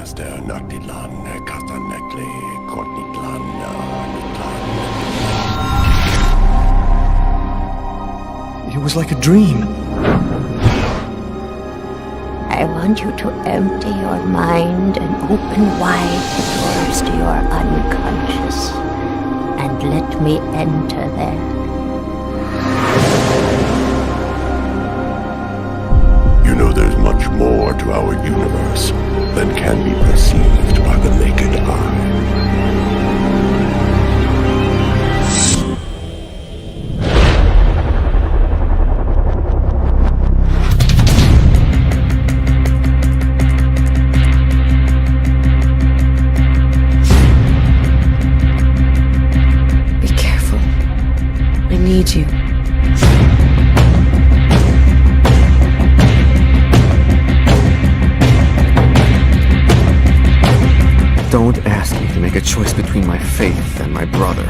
Remaster Noctilan Kastanekli Korniklan Niklan. It was like a dream. I want you to empty your mind and open wide the doors to your unconscious, and let me enter there. You know there's much more to our universe than can be perceived by the naked eye. Be careful. I need you. Don't ask me to make a choice between my faith and my brother.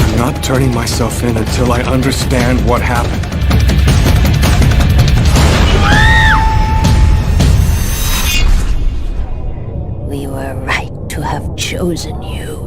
I'm not turning myself in until I understand what happened. We were right to have chosen you.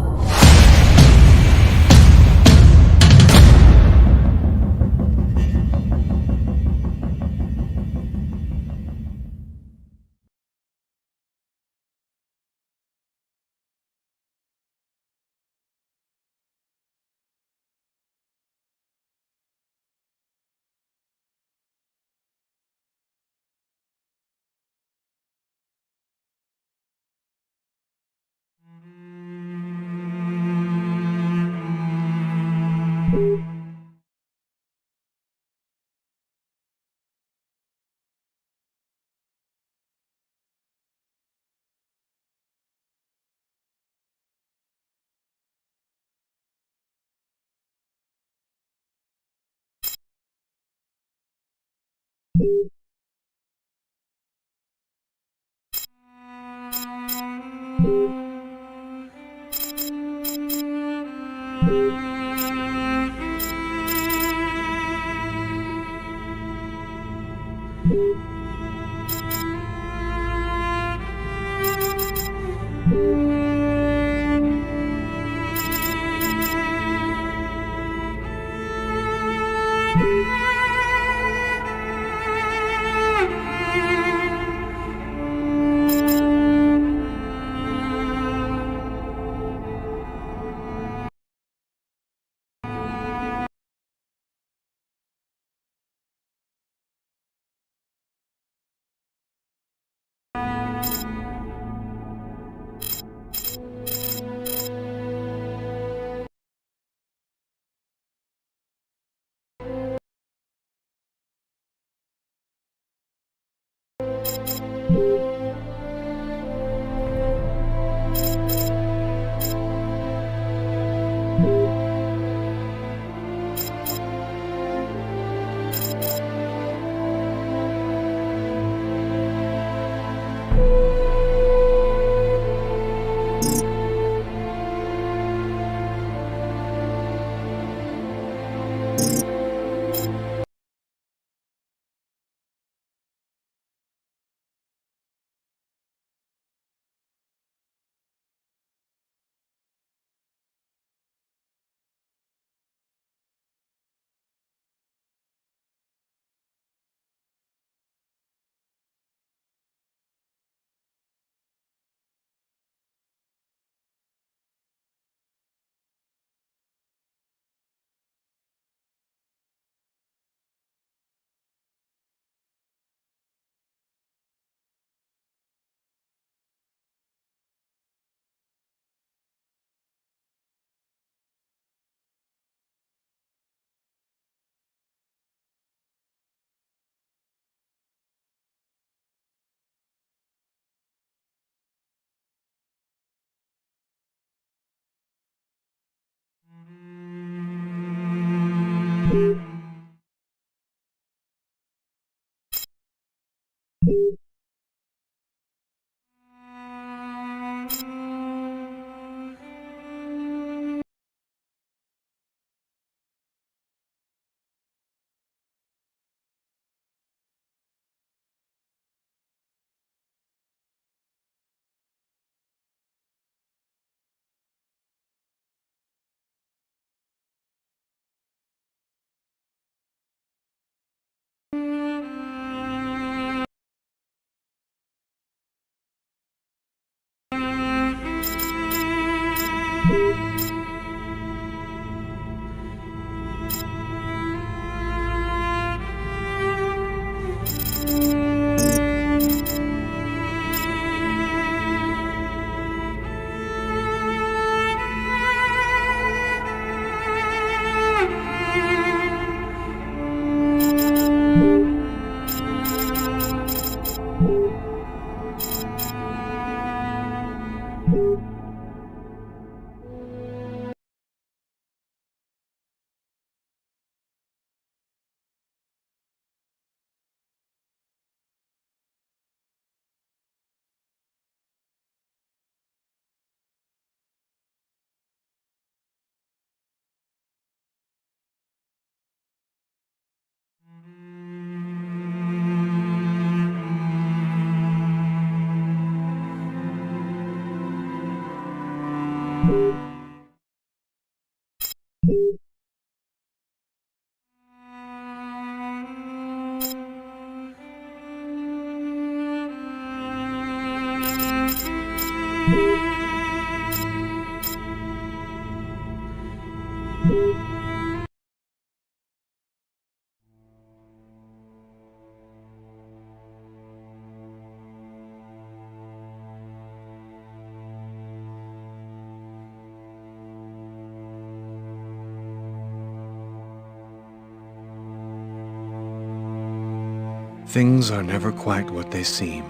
Things are never quite what they seem.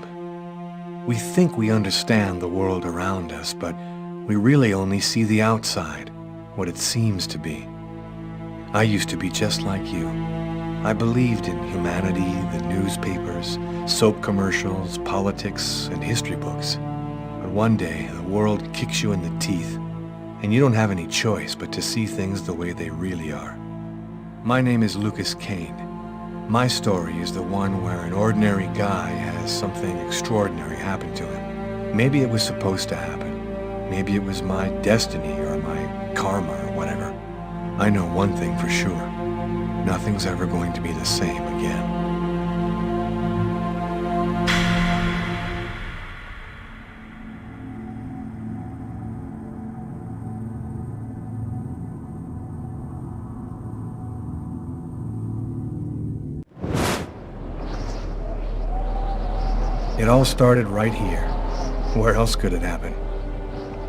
We think we understand the world around us, but we really only see the outside, what it seems to be. I used to be just like you. I believed in humanity, the newspapers, soap commercials, politics, and history books. But one day, the world kicks you in the teeth, and you don't have any choice but to see things the way they really are. My name is Lucas Kane. My story is the one where an ordinary guy has something extraordinary happen to him. Maybe it was supposed to happen. Maybe it was my destiny or my karma or whatever. I know one thing for sure. Nothing's ever going to be the same again. It all started right here. Where else could it happen?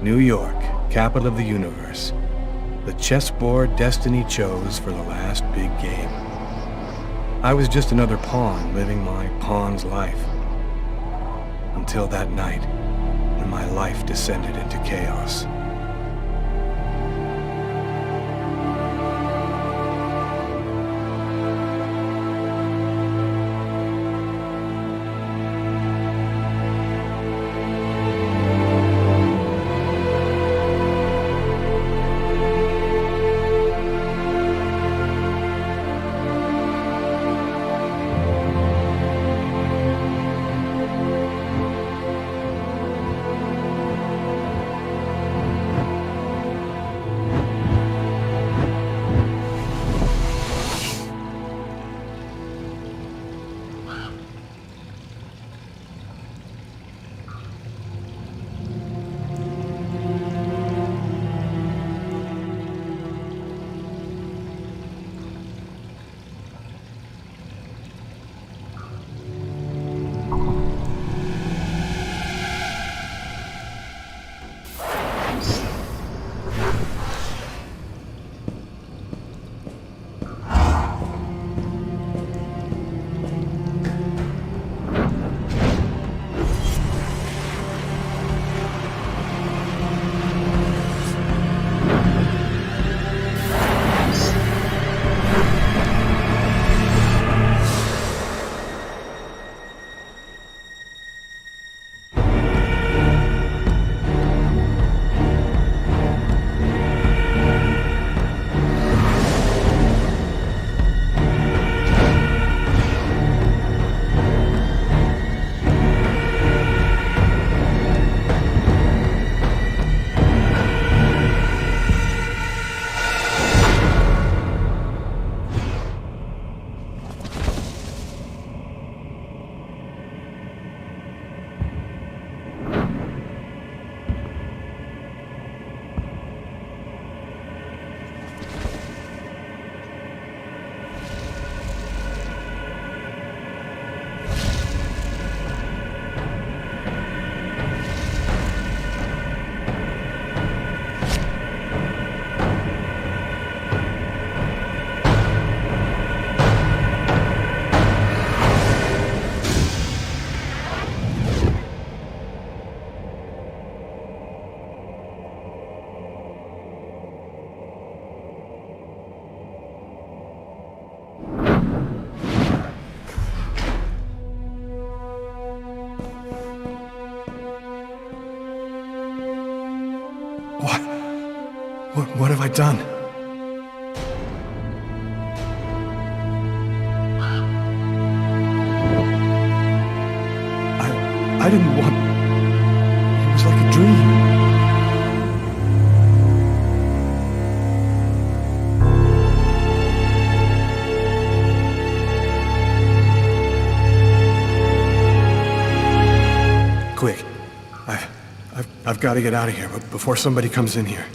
New York, capital of the universe. The chessboard destiny chose for the last big game. I was just another pawn living my pawn's life. Until that night, when my life descended into chaos. What have I done? I didn't want... It was like a dream. I've got to get out of here, but before somebody comes in here.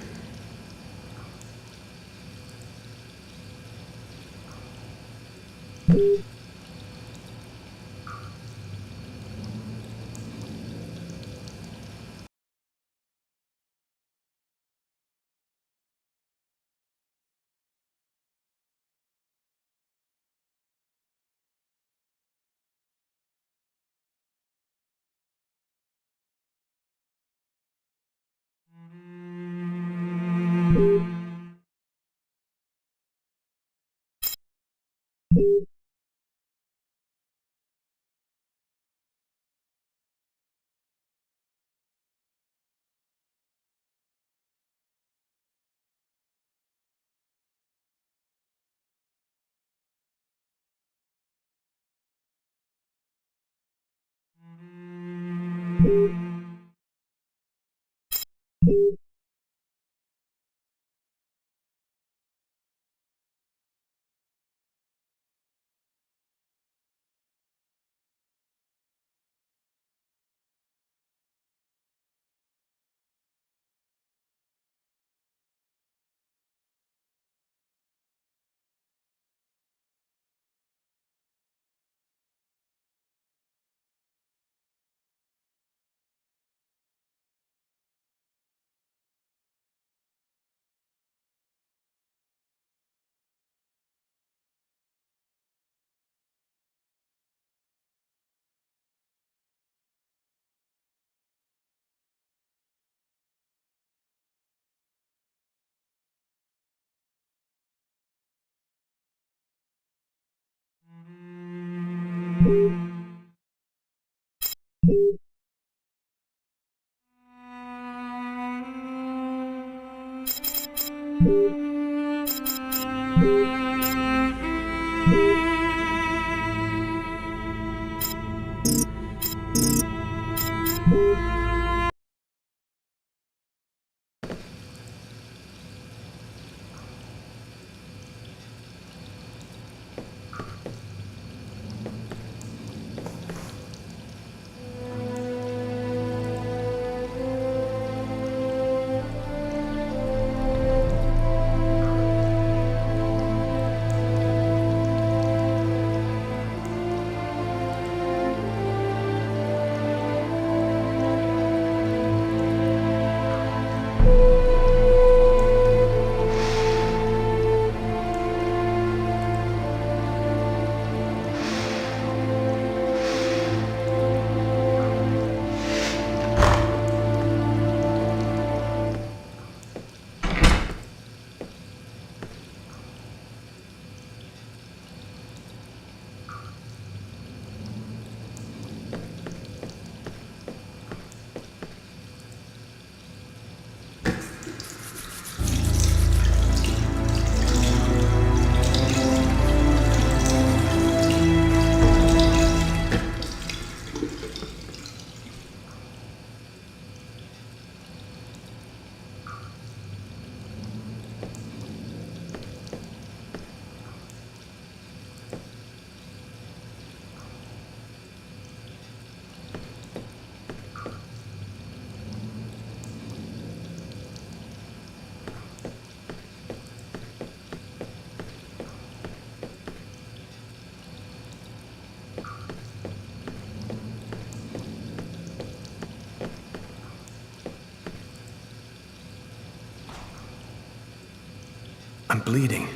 I'm bleeding.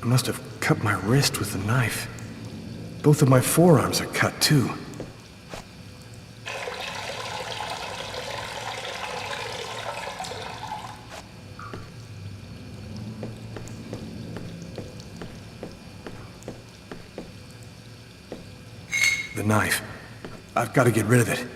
I must have cut my wrist with the knife. Both of my forearms are cut, too. The knife. I've got to get rid of it.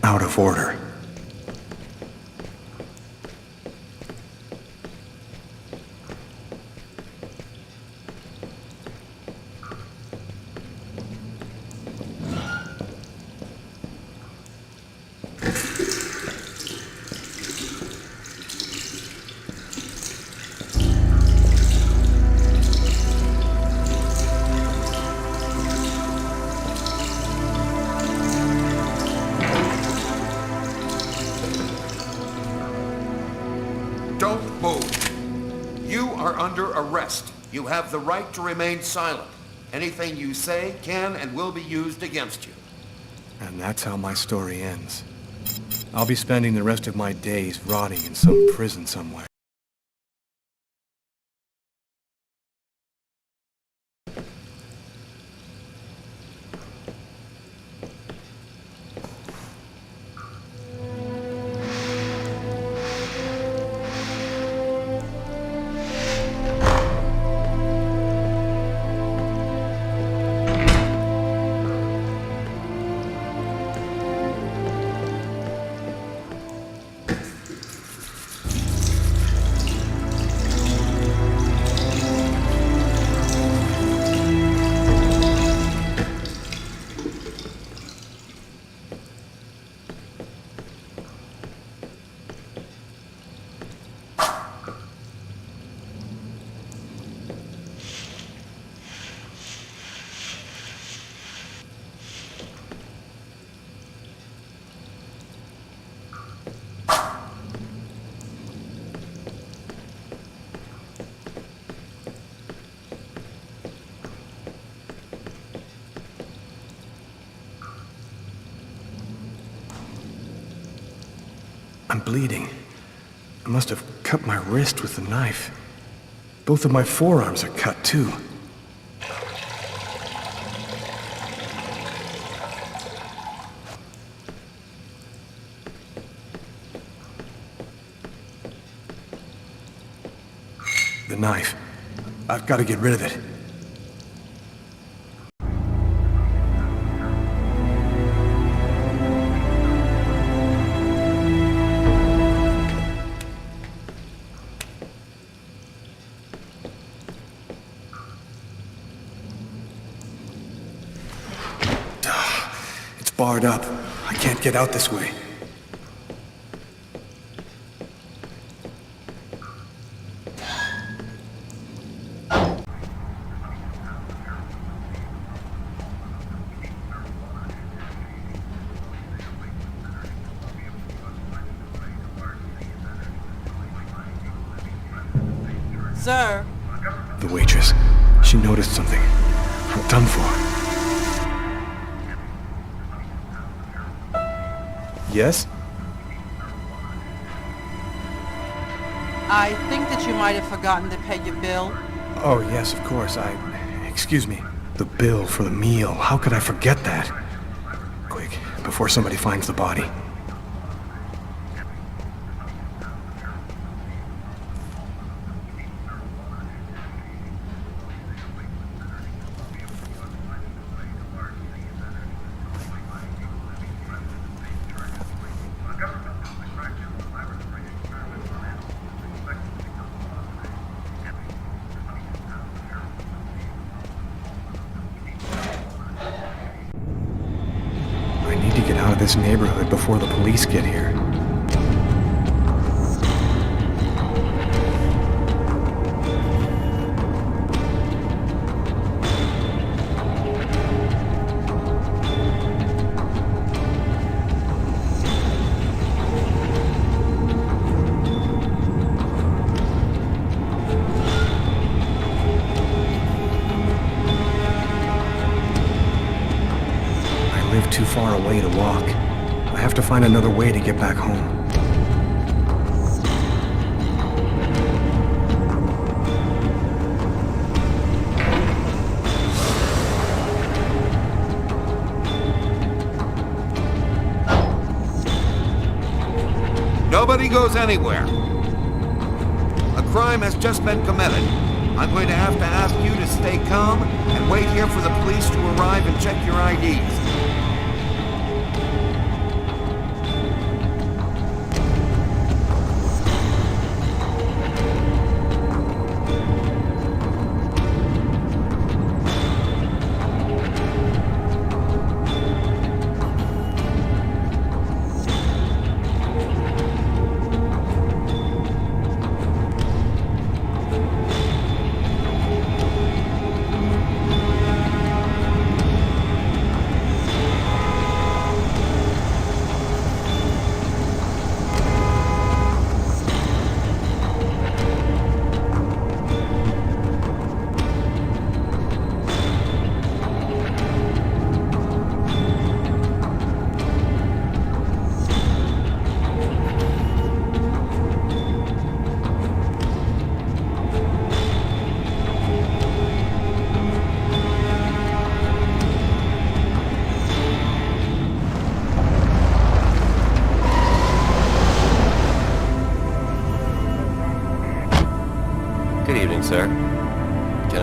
Out of order. You have the right to remain silent. Anything you say can and will be used against you. And that's how my story ends. I'll be spending the rest of my days rotting in some prison somewhere. I'm bleeding. I must have cut my wrist with the knife. Both of my forearms are cut, too. The knife. I've got to get rid of it. It's barred up. I can't get out this way. Sir. The waitress. She noticed something. I'm done for. Yes? I think that you might have forgotten to pay your bill. Oh, yes, of course. Excuse me. The bill for the meal. How could I forget that? Quick, before somebody finds the body. Get out of this neighborhood before the police get here. Too far away to walk. I have to find another way to get back home. Nobody goes anywhere. A crime has just been committed. I'm going to have to ask you to stay calm and wait here for the police to arrive and check your IDs.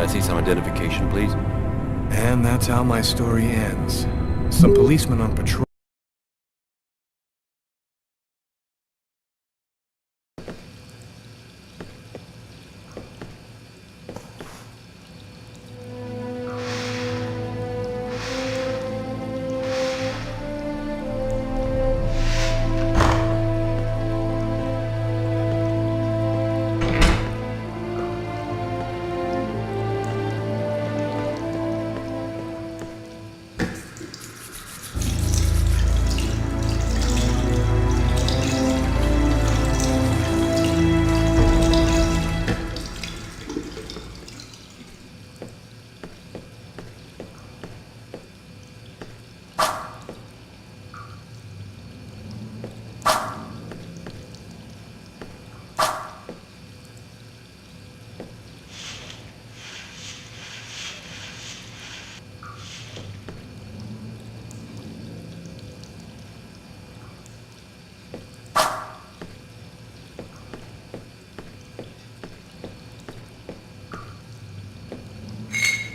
I see some identification, please? And that's how my story ends. Some policemen on patrol.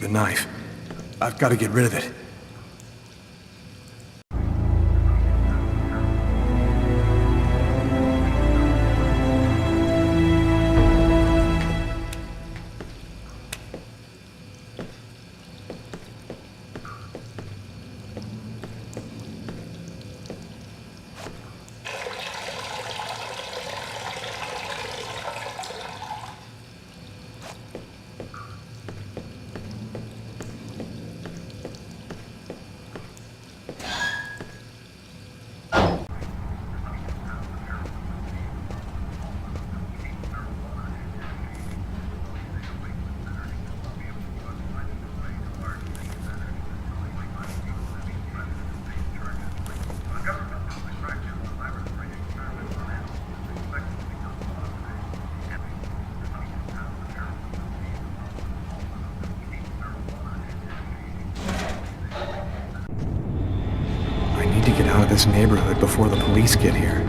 The knife. I've got to get rid of it. To get out of this neighborhood before the police get here.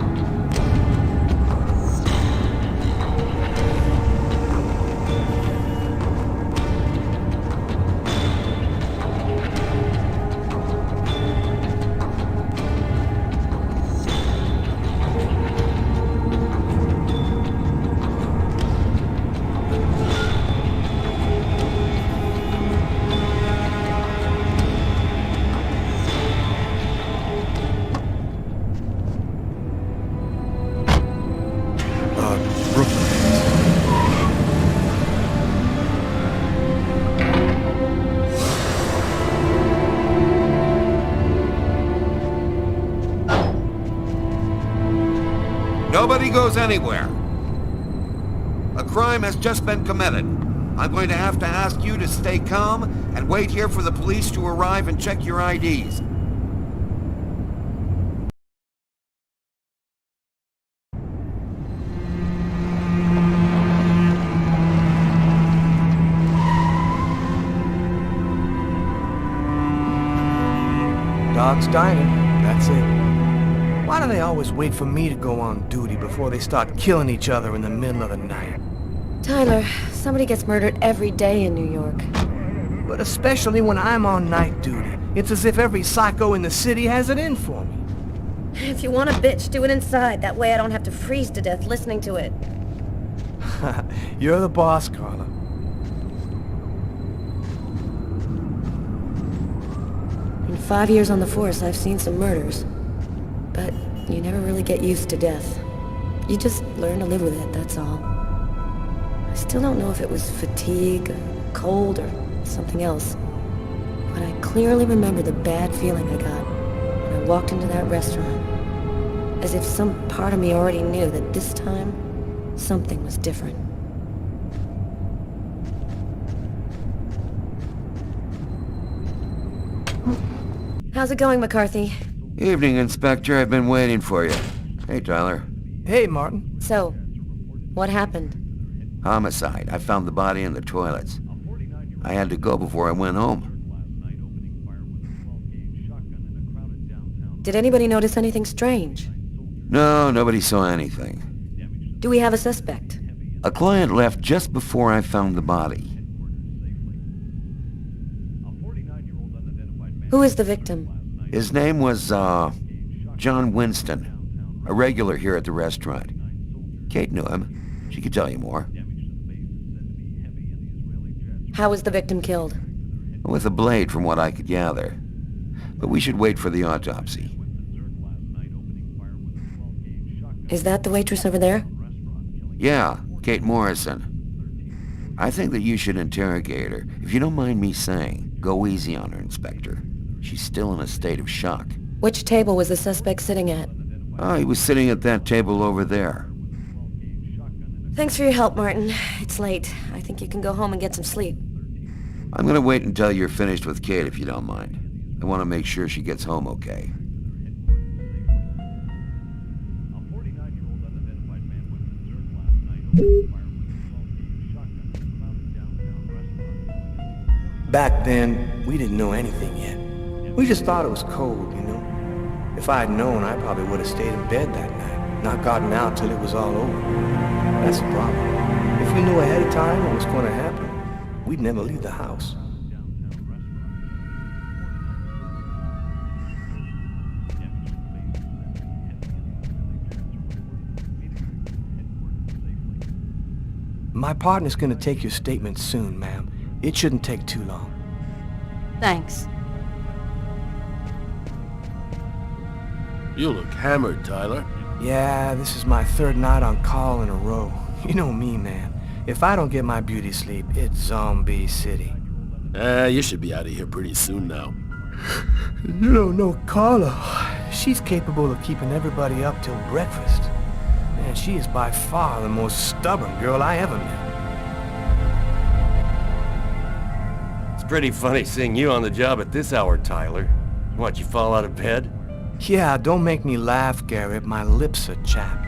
Nobody goes anywhere. A crime has just been committed. I'm going to have to ask you to stay calm and wait here for the police to arrive and check your IDs. Dog's dining, that's it. Why do they always wait for me to go on duty before they start killing each other in the middle of the night? Tyler, somebody gets murdered every day in New York. But especially when I'm on night duty, it's as if every psycho in the city has it in for me. If you want a bitch, do it inside. That way I don't have to freeze to death listening to it. You're the boss, Carla. In 5 years on the force, I've seen some murders. But you never really get used to death. You just learn to live with it, that's all. I still don't know if it was fatigue, or cold, or something else. But I clearly remember the bad feeling I got when I walked into that restaurant. As if some part of me already knew that this time, something was different. How's it going, McCarthy? Evening, Inspector. I've been waiting for you. Hey, Tyler. Hey, Martin. So, what happened? Homicide. I found the body in the toilets. I had to go before I went home. Did anybody notice anything strange? No, nobody saw anything. Do we have a suspect? A client left just before I found the body. Who is the victim? His name was, John Winston. A regular here at the restaurant. Kate knew him. She could tell you more. How was the victim killed? With a blade, from what I could gather. But we should wait for the autopsy. Is that the waitress over there? Yeah, Kate Morrison. I think that you should interrogate her. If you don't mind me saying, go easy on her, Inspector. She's still in a state of shock. Which table was the suspect sitting at? Oh, he was sitting at that table over there. Thanks for your help, Martin. It's late. I think you can go home and get some sleep. I'm gonna wait until you're finished with Kate, if you don't mind. I want to make sure she gets home okay. Back then, we didn't know anything yet. We just thought it was cold, you know? If I had known, I probably would have stayed in bed that night, not gotten out till it was all over. That's the problem. If we knew ahead of time what was going to happen, we'd never leave the house. My partner's gonna take your statement soon, ma'am. It shouldn't take too long. Thanks. You look hammered, Tyler. Yeah, this is my third night on call in a row. You know me, man. If I don't get my beauty sleep, it's Zombie City. You should be out of here pretty soon now. You don't know Carla. She's capable of keeping everybody up till breakfast. Man, she is by far the most stubborn girl I ever met. It's pretty funny seeing you on the job at this hour, Tyler. What, you fall out of bed? Yeah, don't make me laugh, Garrett. My lips are chapped.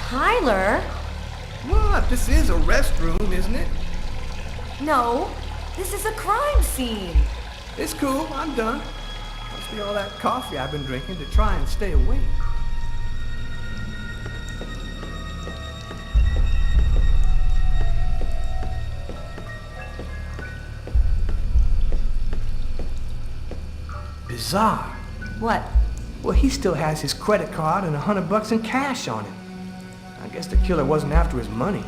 Tyler? What? This is a restroom, isn't it? No, this is a crime scene. It's cool. I'm done. Must be all that coffee I've been drinking to try and stay awake. Bizarre. What? Well, he still has his credit card and $100 in cash on him. I guess the killer wasn't after his money.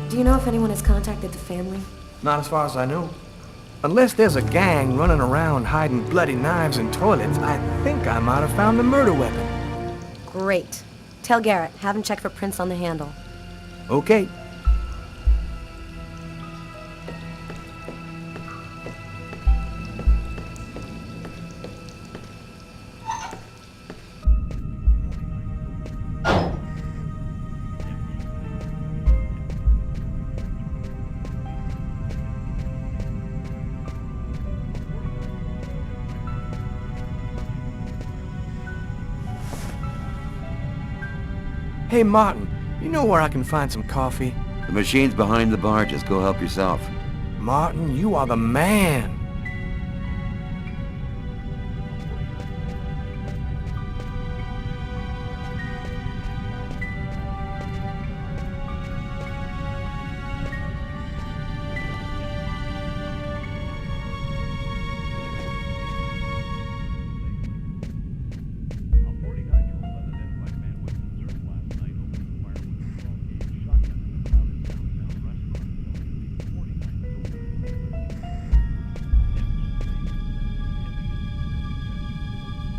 Do you know if anyone has contacted the family? Not as far as I know. Unless there's a gang running around hiding bloody knives in toilets, I think I might have found the murder weapon. Great. Tell Garrett, have him check for prints on the handle. Okay. Hey, Martin, you know where I can find some coffee? The machine's behind the bar. Just go help yourself. Martin, you are the man.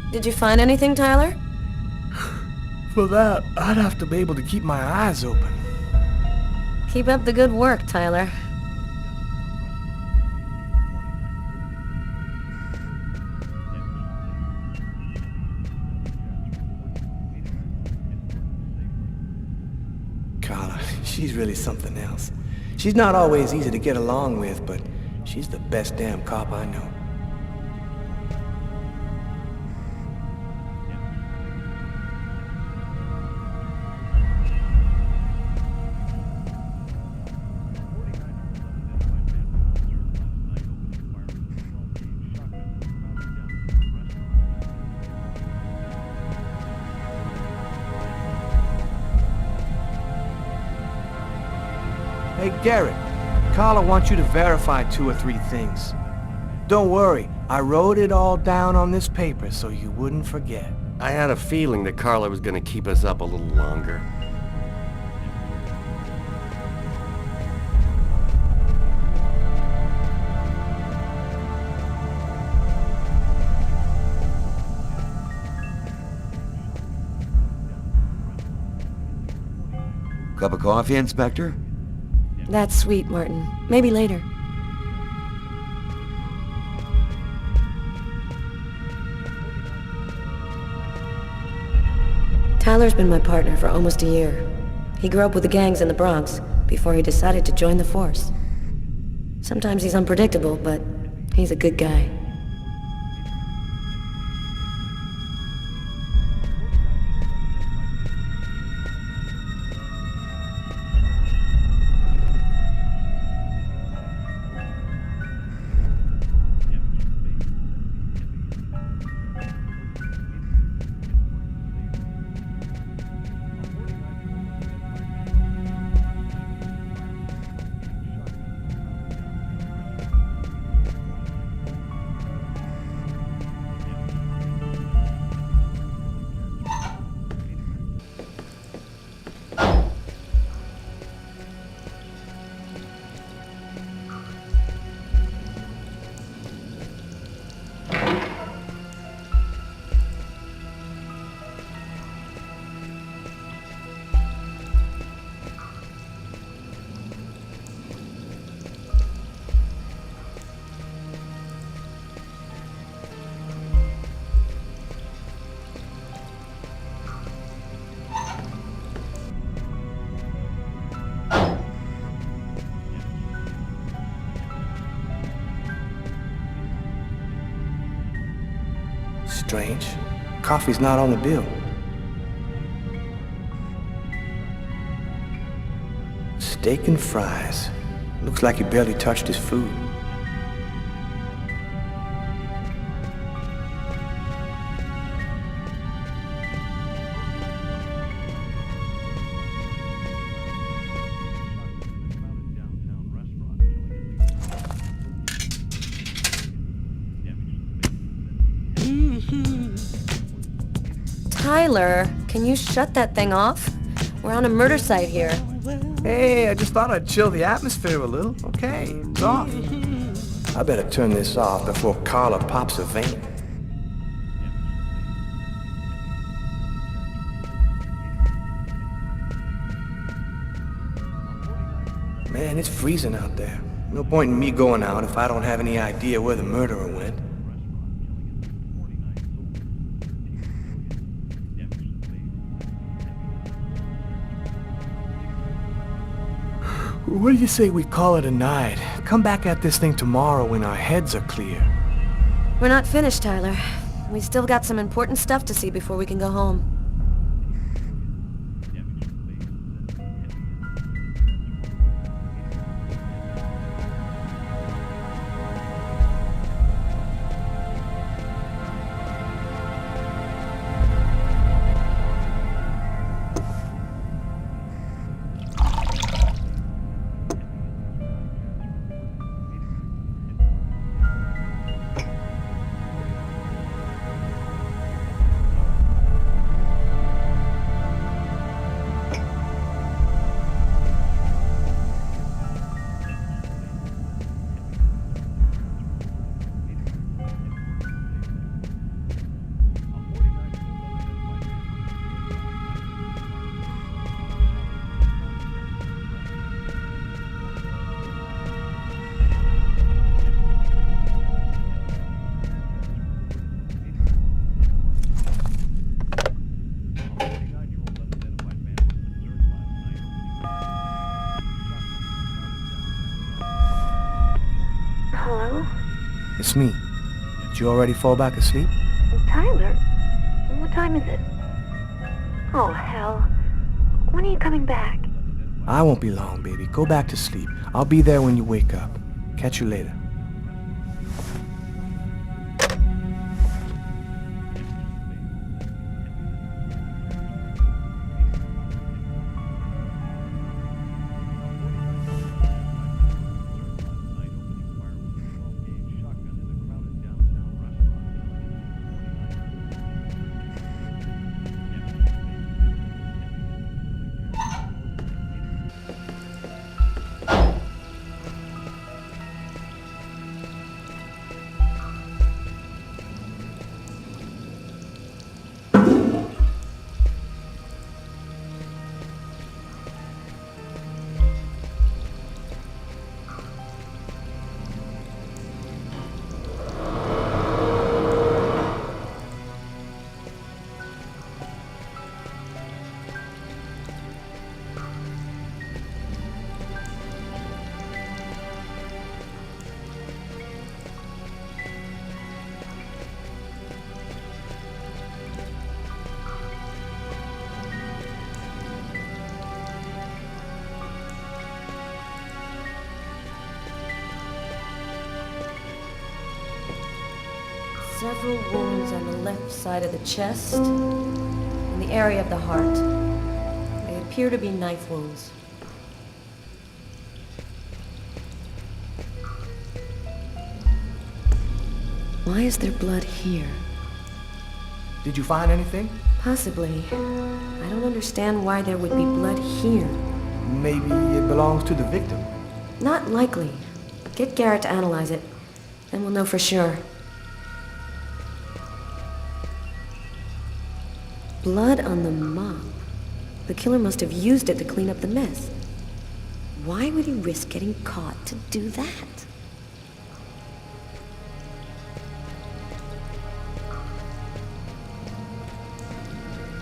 Did you find anything, Tyler? For that, I'd have to be able to keep my eyes open. Keep up the good work, Tyler. God. Carla. She's really something else. She's not always easy to get along with, but she's the best damn cop I know. Hey, Garrett, Carla wants you to verify 2 or 3 things. Don't worry, I wrote it all down on this paper so you wouldn't forget. I had a feeling that Carla was gonna keep us up a little longer. Cup of coffee, Inspector? That's sweet, Martin. Maybe later. Tyler's been my partner for almost a year. He grew up with the gangs in the Bronx before he decided to join the force. Sometimes he's unpredictable, but he's a good guy. Strange. Coffee's not on the bill. Steak and fries. Looks like he barely touched his food. Tyler, can you shut that thing off? We're on a murder site here. Hey, I just thought I'd chill the atmosphere a little. Okay, it's off. I better turn this off before Carla pops a vein. Man, it's freezing out there. No point in me going out if I don't have any idea where the murderer went. What do you say we call it a night? Come back at this thing tomorrow when our heads are clear. We're not finished, Tyler. We still got some important stuff to see before we can go home. It's me. Did you already fall back asleep? Tyler, what time is it? Oh, hell. When are you coming back? I won't be long, baby. Go back to sleep. I'll be there when you wake up. Catch you later. Several wounds on the left side of the chest and the area of the heart. They appear to be knife wounds. Why is there blood here? Did you find anything? Possibly. I don't understand why there would be blood here. Maybe it belongs to the victim. Not likely. Get Garrett to analyze it, then we'll know for sure. Blood on the mop. The killer must have used it to clean up the mess. Why would he risk getting caught to do that?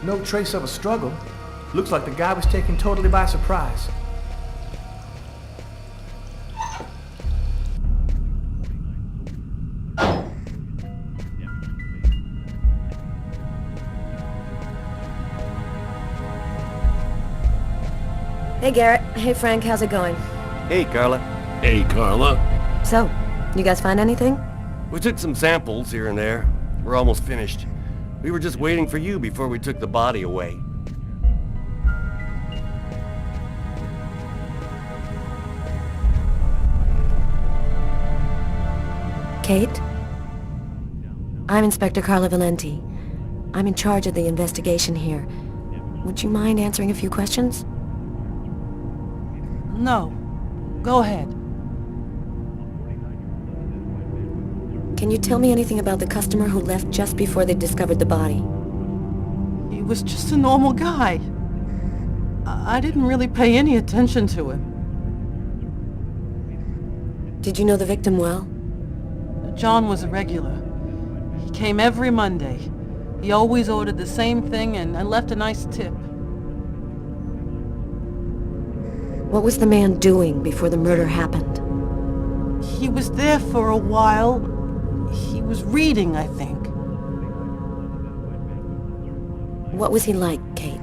No trace of a struggle. Looks like the guy was taken totally by surprise. Hey Garrett. Hey Frank, how's it going? Hey, Carla. Hey, Carla. So, you guys find anything? We took some samples here and there. We're almost finished. We were just waiting for you before we took the body away. Kate? I'm Inspector Carla Valenti. I'm in charge of the investigation here. Would you mind answering a few questions? No. Go ahead. Can you tell me anything about the customer who left just before they discovered the body? He was just a normal guy. I didn't really pay any attention to him. Did you know the victim well? John was a regular. He came every Monday. He always ordered the same thing and left a nice tip. What was the man doing before the murder happened? He was there for a while. He was reading, I think. What was he like, Kate?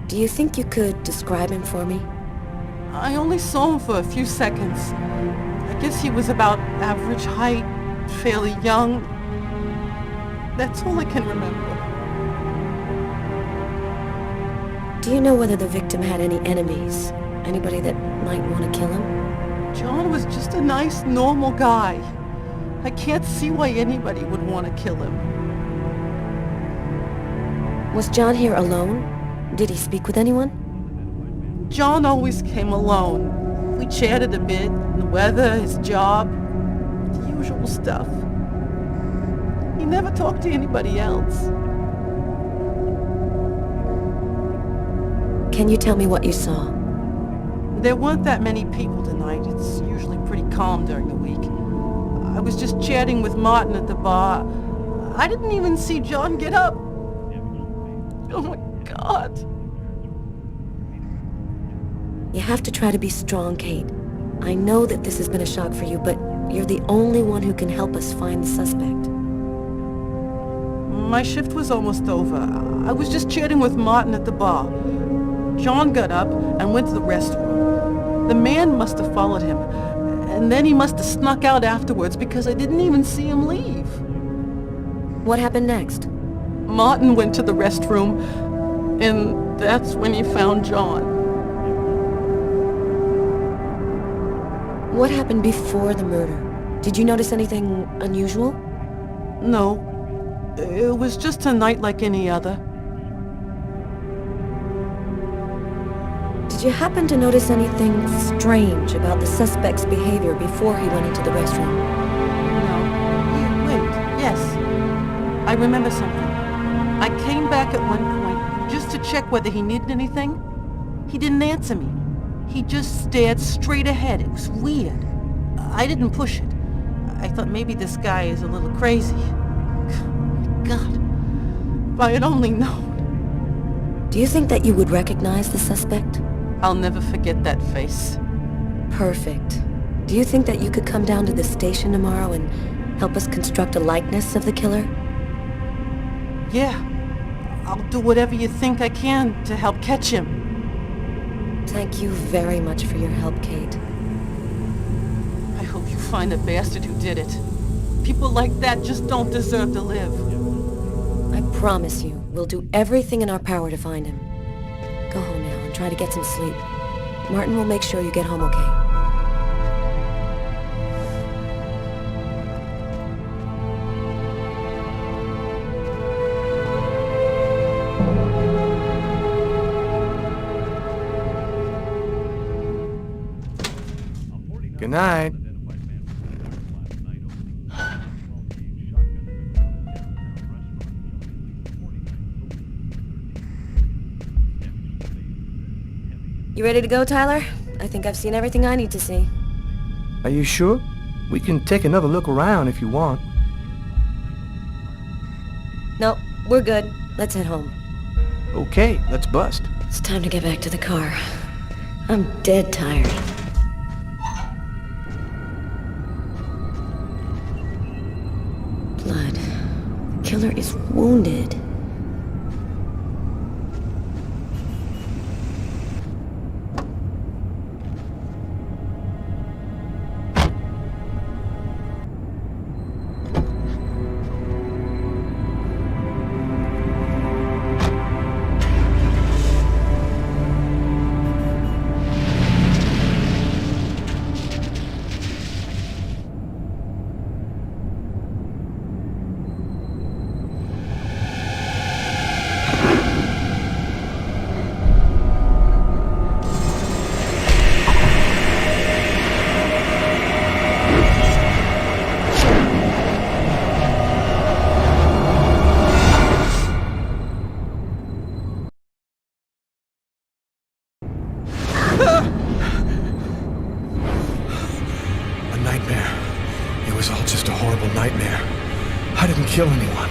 Do you think you could describe him for me? I only saw him for a few seconds. I guess he was about average height, fairly young. That's all I can remember. Do you know whether the victim had any enemies? Anybody that might want to kill him? John was just a nice, normal guy. I can't see why anybody would want to kill him. Was John here alone? Did he speak with anyone? John always came alone. We chatted a bit, the weather, his job, the usual stuff. He never talked to anybody else. Can you tell me what you saw? There weren't that many people tonight. It's usually pretty calm during the week. I was just chatting with Martin at the bar. I didn't even see John get up. Oh my God. You have to try to be strong, Kate. I know that this has been a shock for you, but You're the only one who can help us find the suspect. My shift was almost over. I was just chatting with Martin at the bar. John got up and went to the restroom. The man must have followed him, and then he must have snuck out afterwards because I didn't even see him leave. What happened next? Martin went to the restroom, and that's when he found John. What happened before the murder? Did you notice anything unusual? No, it was just a night like any other. Did you happen to notice anything strange about the suspect's behavior before he went into the restroom? No. Wait, yes. I remember something. I came back at one point just to check whether he needed anything. He didn't answer me. He just stared straight ahead. It was weird. I didn't push it. I thought maybe this guy is a little crazy. God, if I had only known. Do you think that you would recognize the suspect? I'll never forget that face. Perfect. Do you think that you could come down to the station tomorrow and help us construct a likeness of the killer? Yeah. I'll do whatever you think I can to help catch him. Thank you very much for your help, Kate. I hope you find the bastard who did it. People like that just don't deserve to live. I promise you, we'll do everything in our power to find him. Go home now and try to get some sleep. Martin will make sure you get home okay. Good night. You ready to go, Tyler? I think I've seen everything I need to see. Are you sure? We can take another look around if you want. No, we're good. Let's head home. Okay, let's bust. It's time to get back to the car. I'm dead tired. Blood. The killer is wounded. A nightmare. It was all just a horrible nightmare. I didn't kill anyone.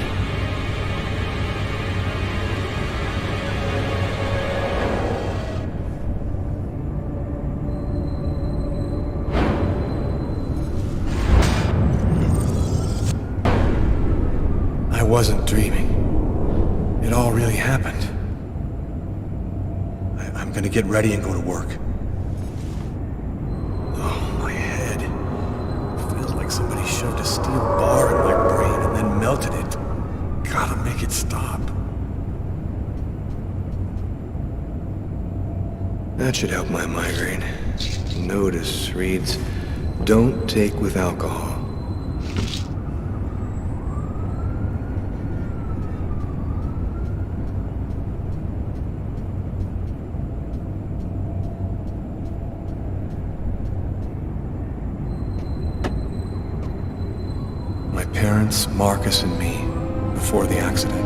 I wasn't dreaming. It all really happened. I'm gonna get ready and go to work. Oh, my head. Feels like somebody shoved a steel bar in my brain and then melted it. Gotta make it stop. That should help my migraine. Notice reads, "Don't take with alcohol." My parents, Marcus, and me, before the accident.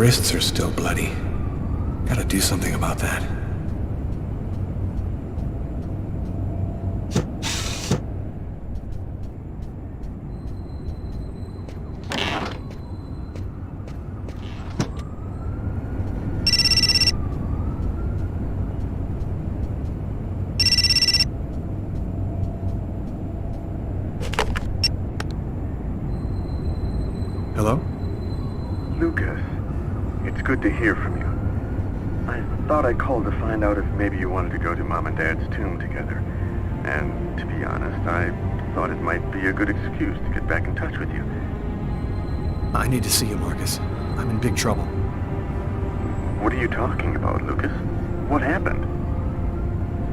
wrists are still bloody. Gotta do something about that. Hello? Lucas, it's good to hear from you. I thought I called to find out if maybe you wanted to go to Mom and Dad's tomb together. And to be honest, I thought it might be a good excuse to get back in touch with you. I need to see you, Marcus. I'm in big trouble. What are you talking about, Lucas? What happened?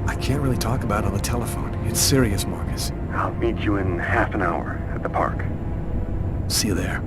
I can't really talk about it on the telephone. It's serious, Marcus. I'll meet you in half an hour at the park. See you there.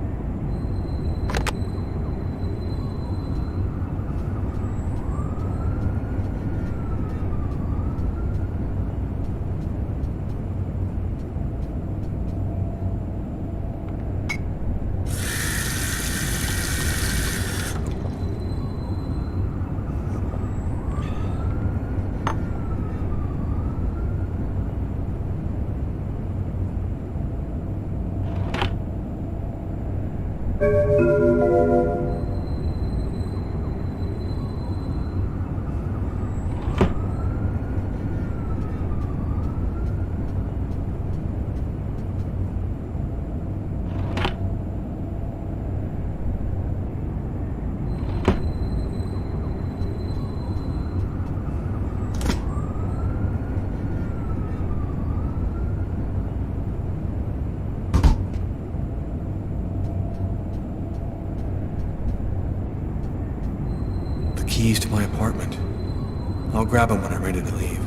Keys to my apartment. I'll grab them when I'm ready to leave.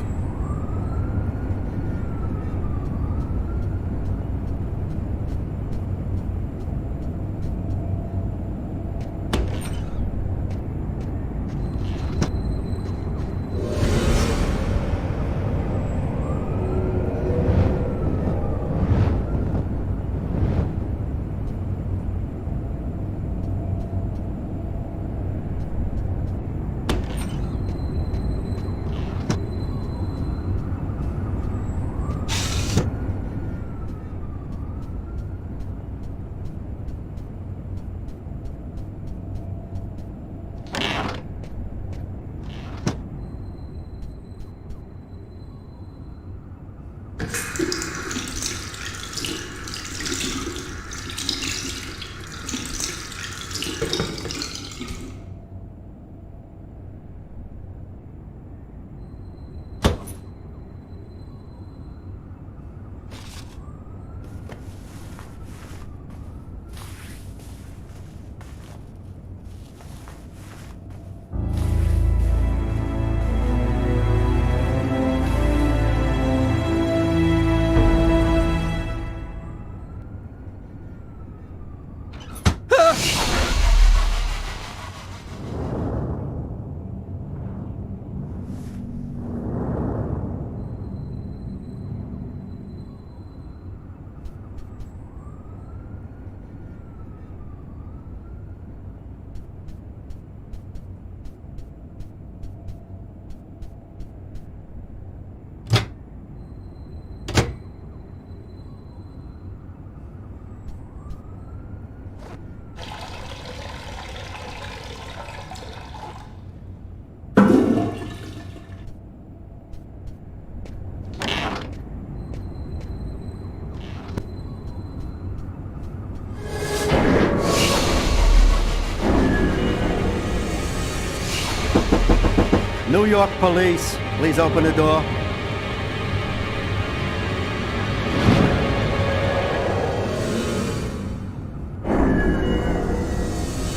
New York police, please open the door.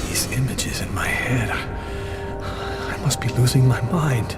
These images in my head. I must be losing my mind.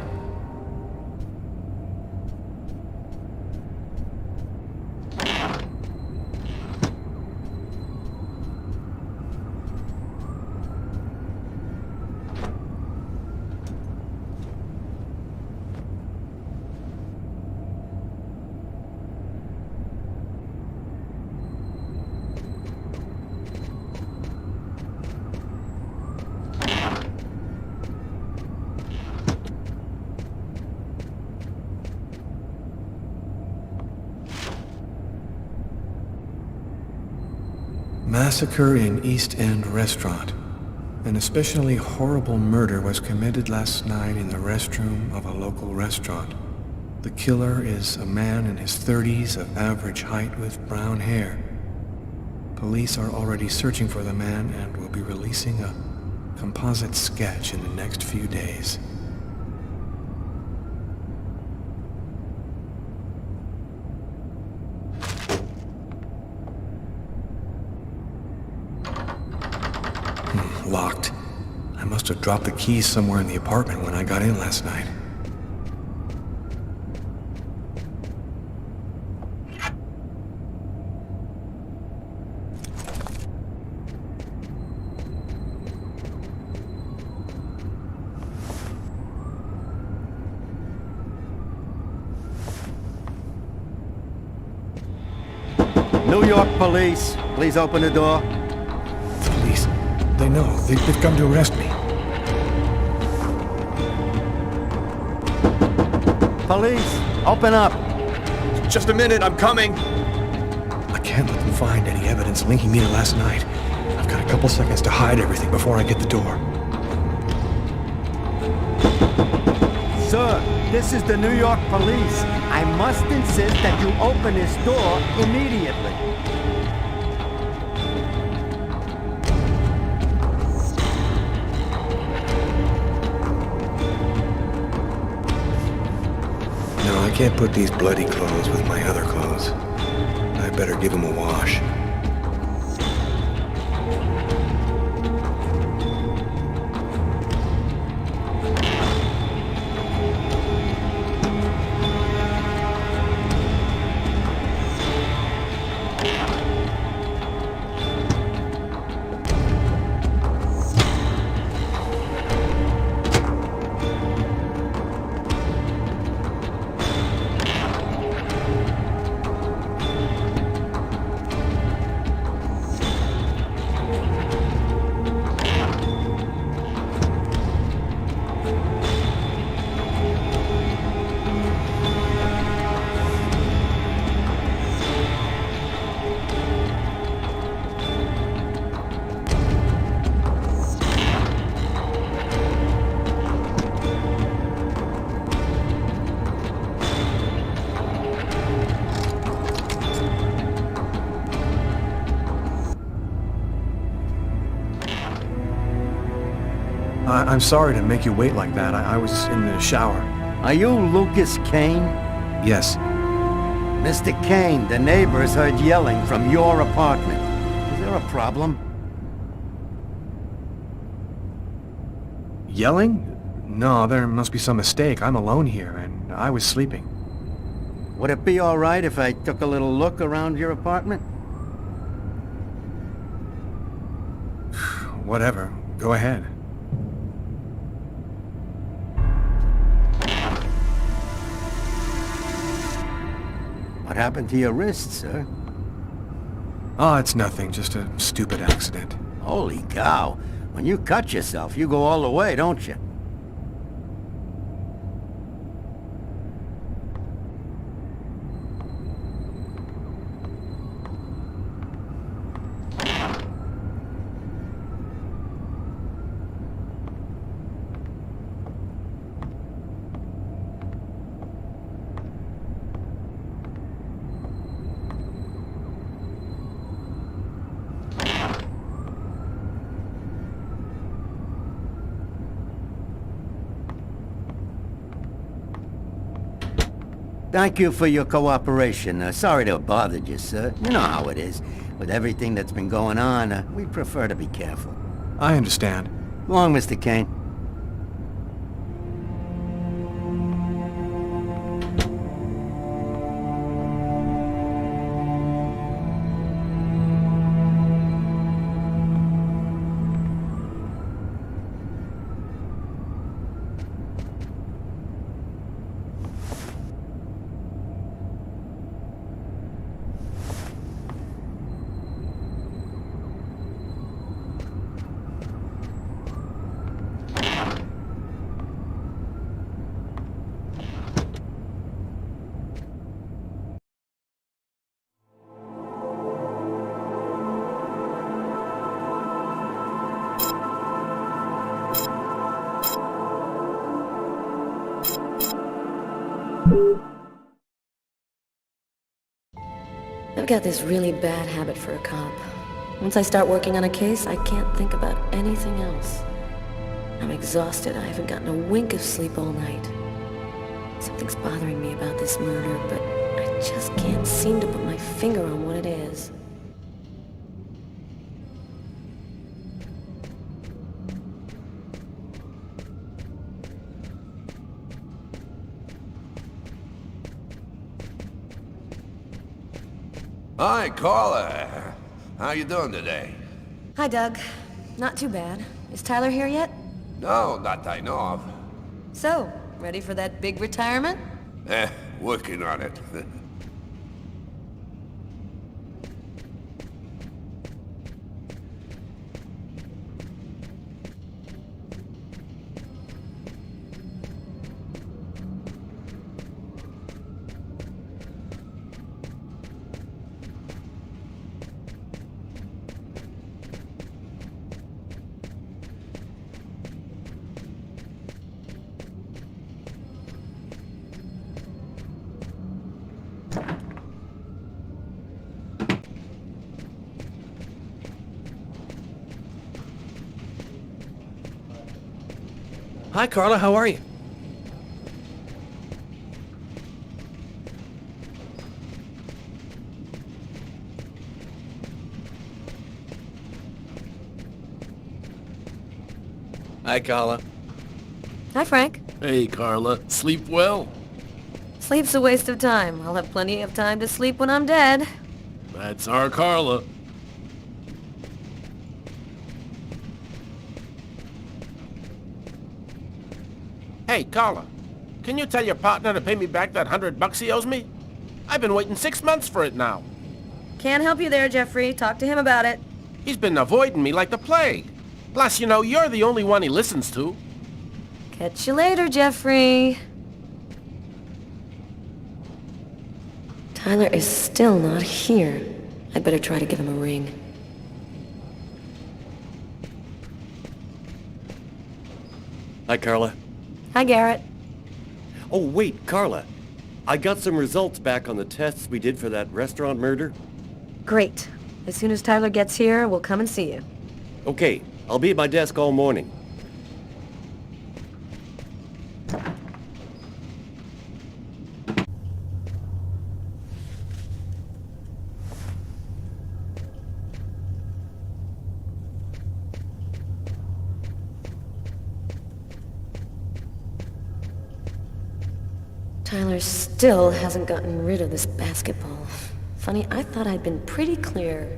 Massacre in East End restaurant. An especially horrible murder was committed last night in the restroom of a local restaurant. The killer is a man in his 30s of average height with brown hair. Police are already searching for the man and will be releasing a composite sketch in the next few days. Locked. I must have dropped the keys somewhere in the apartment when I got in last night. New York police, please open the door. Police. They know. They've come to arrest me. Police, open up. Just a minute, I'm coming. I can't let them find any evidence linking me to last night. I've got a couple seconds to hide everything before I get the door. Sir, this is the New York police. I must insist that you open this door immediately. No, I can't put these bloody clothes with my other clothes. I better give them a wash. I'm sorry to make you wait like that. I was in the shower. Are you Lucas Kane? Yes. Mr. Kane, the neighbors heard yelling from your apartment. Is there a problem? Yelling? No, there must be some mistake. I'm alone here, and I was sleeping. Would it be all right if I took a little look around your apartment? Whatever. Go ahead. What happened to your wrist, sir? Oh, it's nothing. Just a stupid accident. Holy cow. When you cut yourself, you go all the way, don't you? Thank you for your cooperation. Sorry to have bothered you, sir. You know how it is. With everything that's been going on, we prefer to be careful. I understand. Go on, Mr. Kane. I've got this really bad habit for a cop. Once I start working on a case, I can't think about anything else. I'm exhausted. I haven't gotten a wink of sleep all night. Something's bothering me about this murder, but I just can't seem to put my finger on what it is. Hi, Carla. How you doing today? Hi, Doug. Not too bad. Is Tyler here yet? No, not I know of. So, ready for that big retirement? Working on it. Hi, Carla. How are you? Hi, Carla. Hi, Frank. Hey, Carla. Sleep well? Sleep's a waste of time. I'll have plenty of time to sleep when I'm dead. That's our Carla. Hey, Carla, can you tell your partner to pay me back that $100 he owes me? I've been waiting 6 months for it now. Can't help you there, Jeffrey. Talk to him about it. He's been avoiding me like the plague. Plus, you know, you're the only one he listens to. Catch you later, Jeffrey. Tyler is still not here. I'd better try to give him a ring. Hi, Carla. Hi, Garrett. Oh, wait, Carla. I got some results back on the tests we did for that restaurant murder. Great. As soon as Tyler gets here, we'll come and see you. Okay, I'll be at my desk all morning. Tyler still hasn't gotten rid of this basketball. Funny, I thought I'd been pretty clear.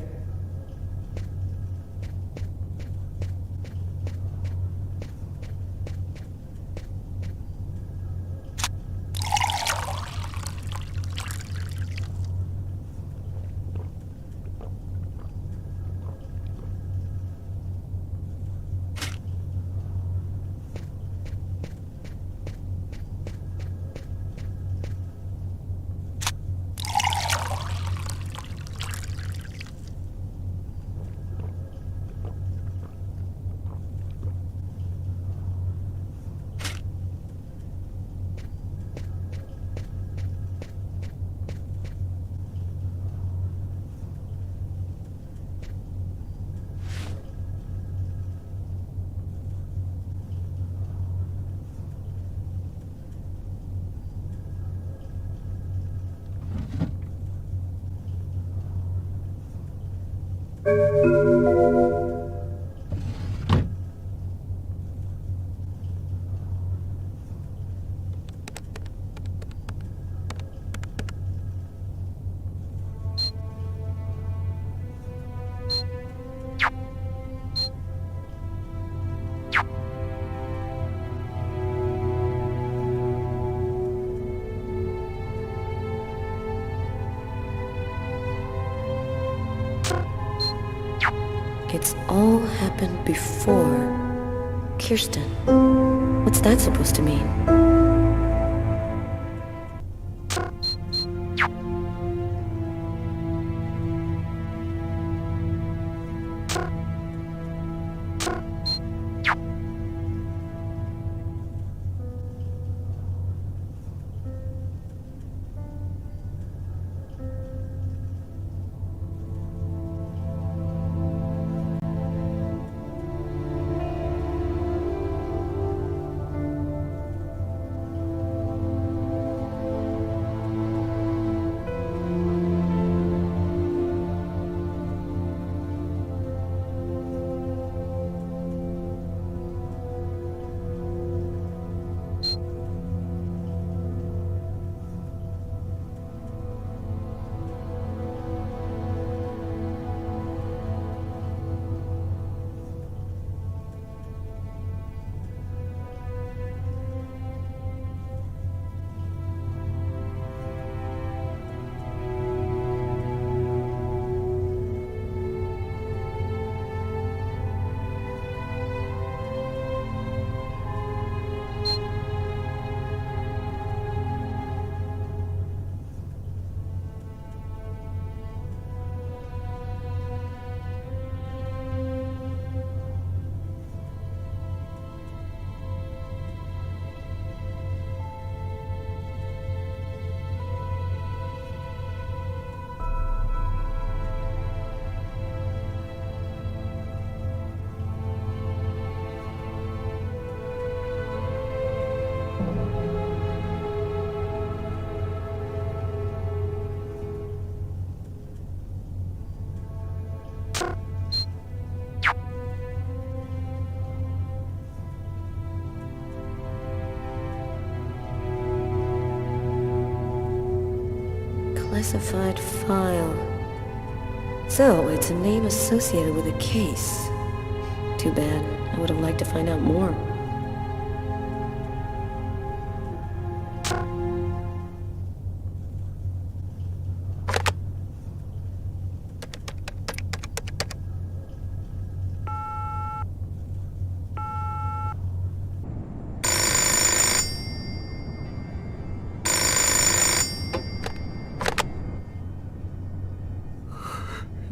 It's all happened before. Kirsten. What's that supposed to mean? Classified file. So, it's a name associated with a case. Too bad. I would have liked to find out more.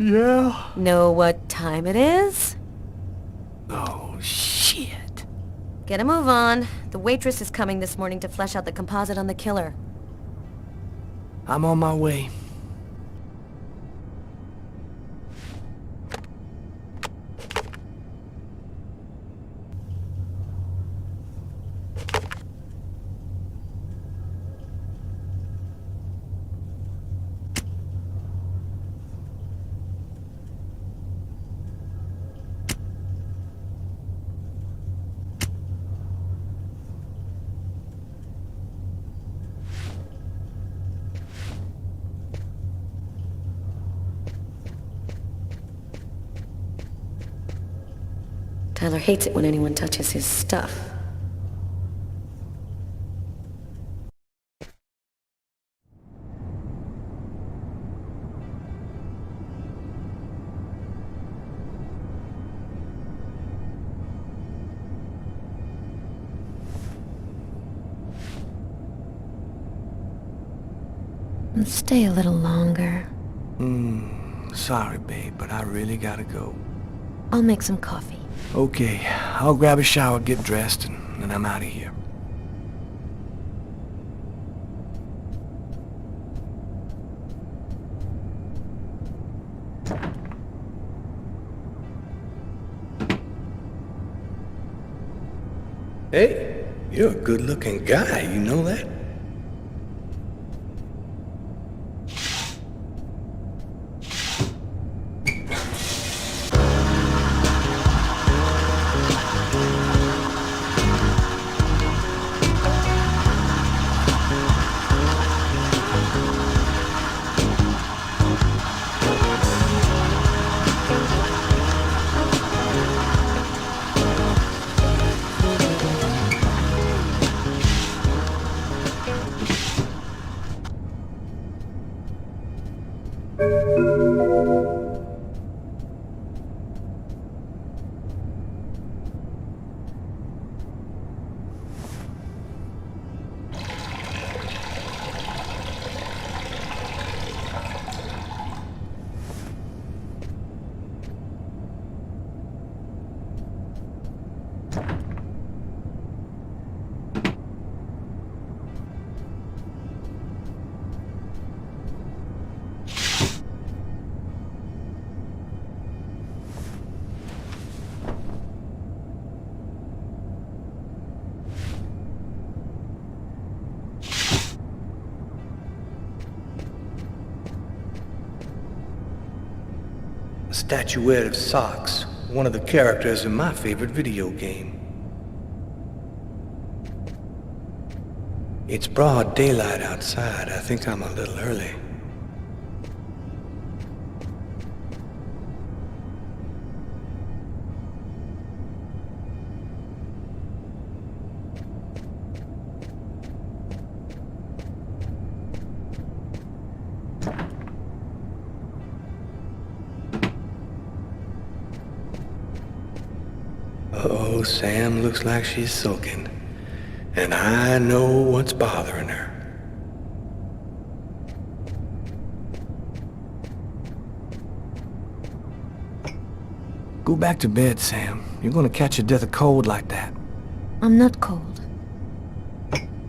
Yeah? Know what time it is? Oh, shit. Get a move on. The waitress is coming this morning to flesh out the composite on the killer. I'm on my way. Tyler hates it when anyone touches his stuff. Stay a little longer. Sorry, babe, but I really gotta go. I'll make some coffee. Okay, I'll grab a shower, get dressed, and then I'm out of here. Hey, you're a good-looking guy, you know that? A statuette of Socks, one of the characters in my favorite video game. It's broad daylight outside. I think I'm a little early. Uh-oh, Sam looks like she's sulking. And I know what's bothering her. Go back to bed, Sam. You're gonna catch your death of cold like that. I'm not cold.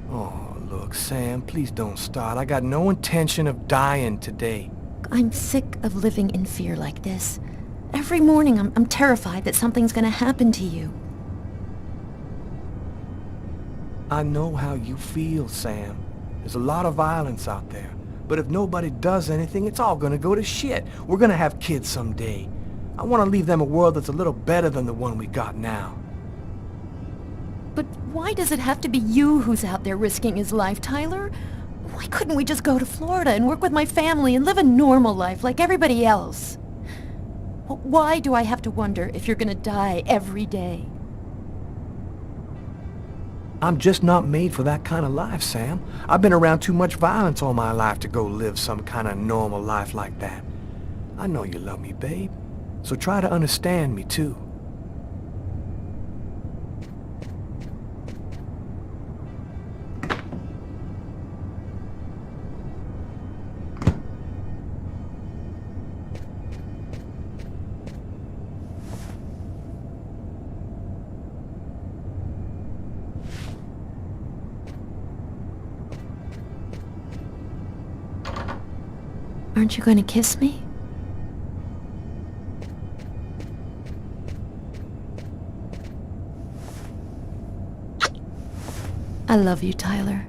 Oh, look, Sam, please don't start. I got no intention of dying today. I'm sick of living in fear like this. Every morning I'm terrified that something's gonna happen to you. I know how you feel, Sam. There's a lot of violence out there. But if nobody does anything, it's all gonna go to shit. We're gonna have kids someday. I want to leave them a world that's a little better than the one we got now. But why does it have to be you who's out there risking his life, Tyler? Why couldn't we just go to Florida and work with my family and live a normal life like everybody else? Why do I have to wonder if you're gonna die every day? I'm just not made for that kind of life, Sam. I've been around too much violence all my life to go live some kind of normal life like that. I know you love me, babe. So try to understand me, too. Aren't you going to kiss me? I love you, Tyler.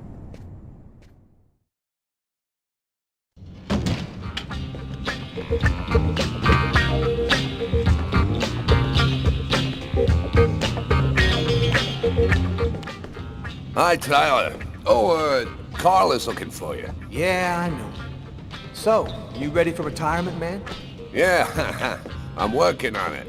Hi, Tyler. Carla's looking for you. Yeah, I know. So, you ready for retirement, man? Yeah, I'm working on it.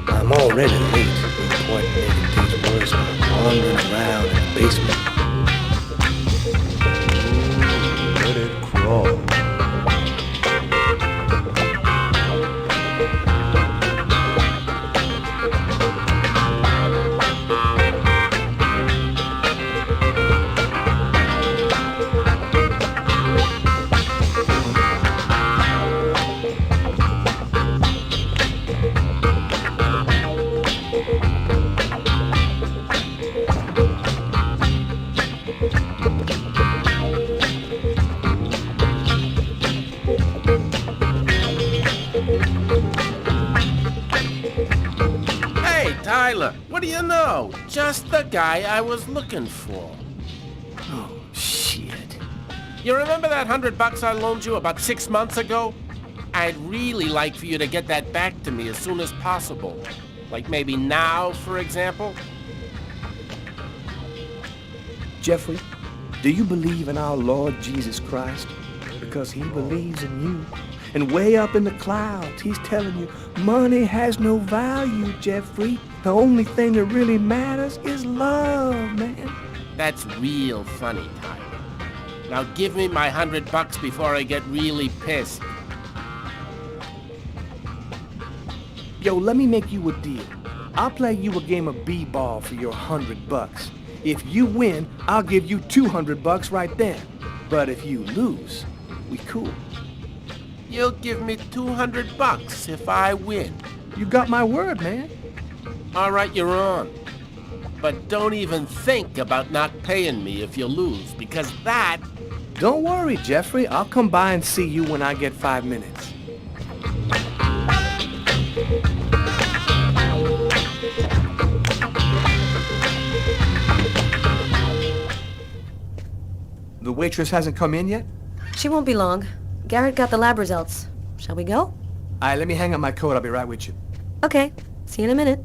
I'm already late. Report making things worse by wandering around in the basement. Let it crawl. Tyler, what do you know? Just the guy I was looking for. Oh, shit. You remember that $100 I loaned you about 6 months ago? I'd really like for you to get that back to me as soon as possible. Like maybe now, for example? Jeffrey, do you believe in our Lord Jesus Christ? Because he believes in you. And way up in the clouds, he's telling you, money has no value, Jeffrey. The only thing that really matters is love, man. That's real funny, Tyler. Now give me my $100 before I get really pissed. Yo, let me make you a deal. I'll play you a game of b-ball for your $100. If you win, I'll give you $200 right then. But if you lose, we cool. You'll give me $200 if I win. You got my word, man. All right, you're on. But don't even think about not paying me if you lose, because that... Don't worry, Jeffrey. I'll come by and see you when I get 5 minutes. The waitress hasn't come in yet? She won't be long. Garrett got the lab results. Shall we go? All right, let me hang up my coat. I'll be right with you. Okay. See you in a minute.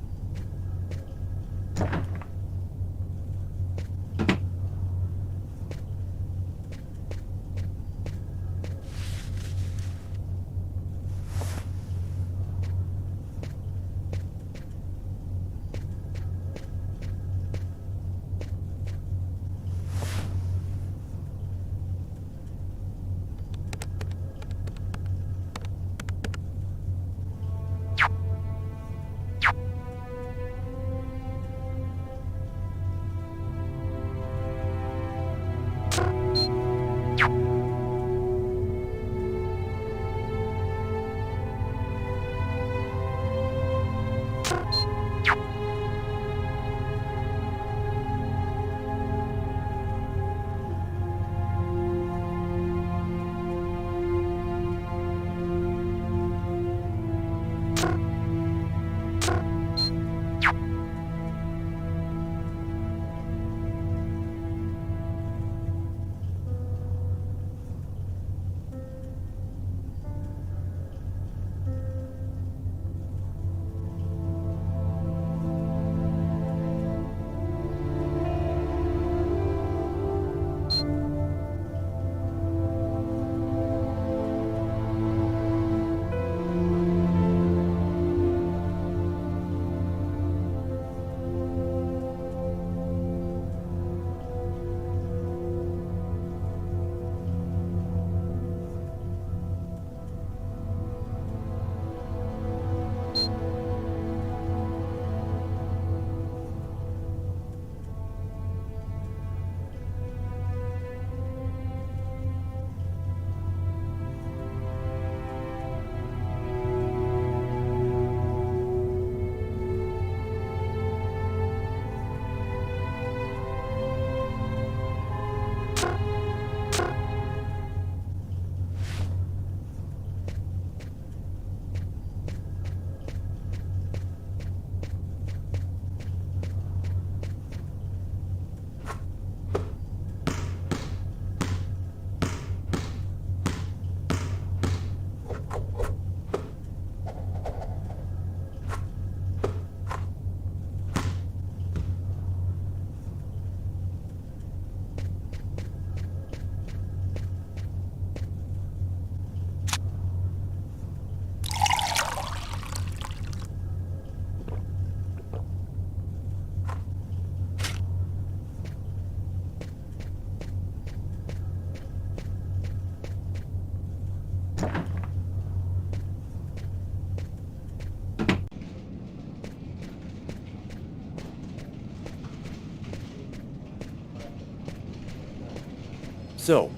So,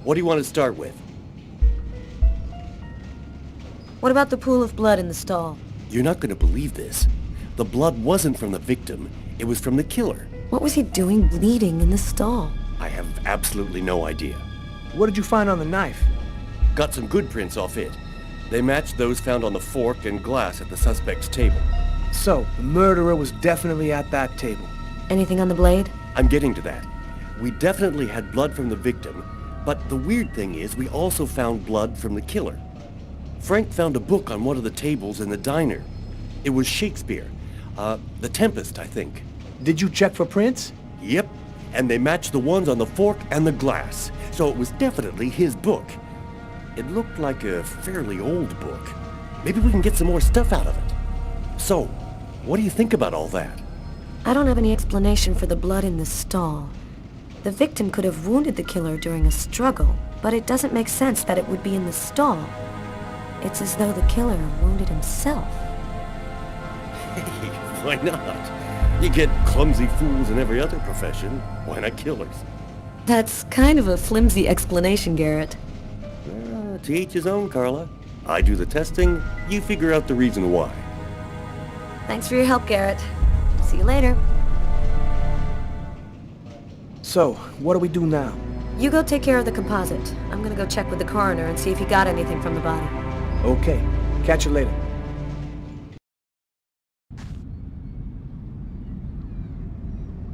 what do you want to start with? What about the pool of blood in the stall? You're not going to believe this. The blood wasn't from the victim, it was from the killer. What was he doing bleeding in the stall? I have absolutely no idea. What did you find on the knife? Got some good prints off it. They matched those found on the fork and glass at the suspect's table. So, the murderer was definitely at that table. Anything on the blade? I'm getting to that. We definitely had blood from the victim, but the weird thing is we also found blood from the killer. Frank found a book on one of the tables in the diner. It was Shakespeare. The Tempest, I think. Did you check for prints? Yep, and they matched the ones on the fork and the glass, so it was definitely his book. It looked like a fairly old book. Maybe we can get some more stuff out of it. So, what do you think about all that? I don't have any explanation for the blood in the stall. The victim could have wounded the killer during a struggle, but it doesn't make sense that it would be in the stall. It's as though the killer wounded himself. Hey, why not? You get clumsy fools in every other profession. Why not killers? That's kind of a flimsy explanation, Garrett. To each his own, Carla. I do the testing, you figure out the reason why. Thanks for your help, Garrett. See you later. So, what do we do now? You go take care of the composite. I'm gonna go check with the coroner and see if he got anything from the body. Okay. Catch you later.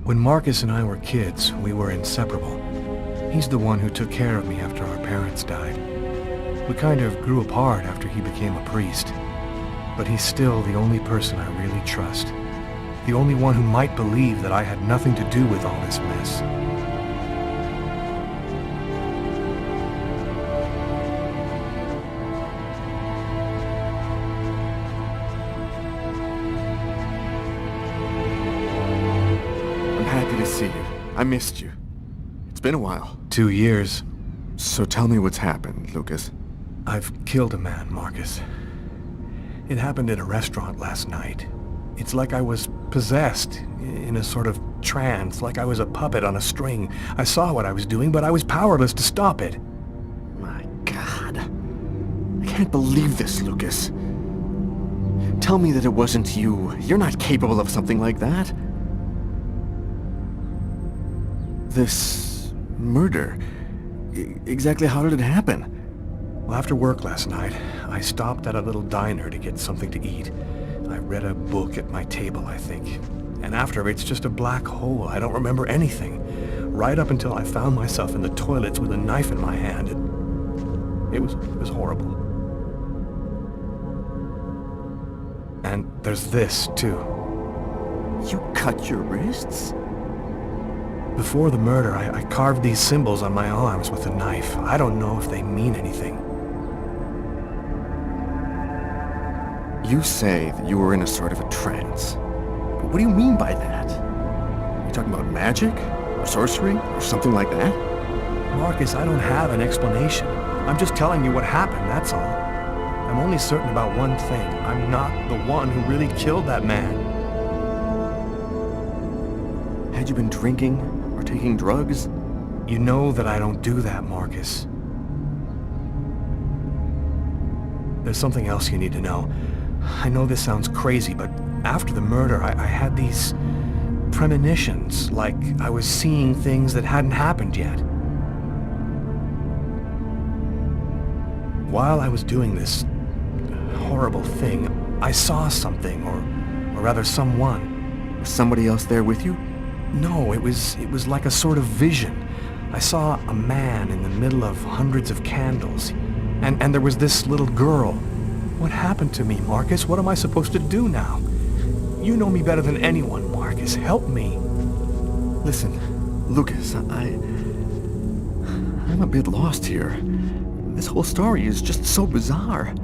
When Marcus and I were kids, we were inseparable. He's the one who took care of me after our parents died. We kind of grew apart after he became a priest. But he's still the only person I really trust. The only one who might believe that I had nothing to do with all this mess. I'm happy to see you. I missed you. It's been a while. 2 years. So tell me what's happened, Lucas. I've killed a man, Marcus. It happened in a restaurant last night. It's like I was possessed, in a sort of trance, like I was a puppet on a string. I saw what I was doing, but I was powerless to stop it. My God. I can't believe this, Lucas. Tell me that it wasn't you. You're not capable of something like that. This murder, exactly how did it happen? Well, after work last night, I stopped at a little diner to get something to eat. I read a book at my table, I think. And after, it's just a black hole. I don't remember anything. Right up until I found myself in the toilets with a knife in my hand. It was horrible. And there's this, too. You cut your wrists? Before the murder, I carved these symbols on my arms with a knife. I don't know if they mean anything. You say that you were in a sort of a trance. But what do you mean by that? Are you talking about magic? Or sorcery? Or something like that? Marcus, I don't have an explanation. I'm just telling you what happened, that's all. I'm only certain about one thing. I'm not the one who really killed that man. Had you been drinking or taking drugs? You know that I don't do that, Marcus. There's something else you need to know. I know this sounds crazy, but after the murder, I had these premonitions, like I was seeing things that hadn't happened yet. While I was doing this horrible thing, I saw something, or rather someone. Was somebody else there with you? No, it was like a sort of vision. I saw a man in the middle of hundreds of candles, and there was this little girl. What happened to me, Marcus? What am I supposed to do now? You know me better than anyone, Marcus. Help me. Listen, Lucas, I'm a bit lost here. This whole story is just so bizarre.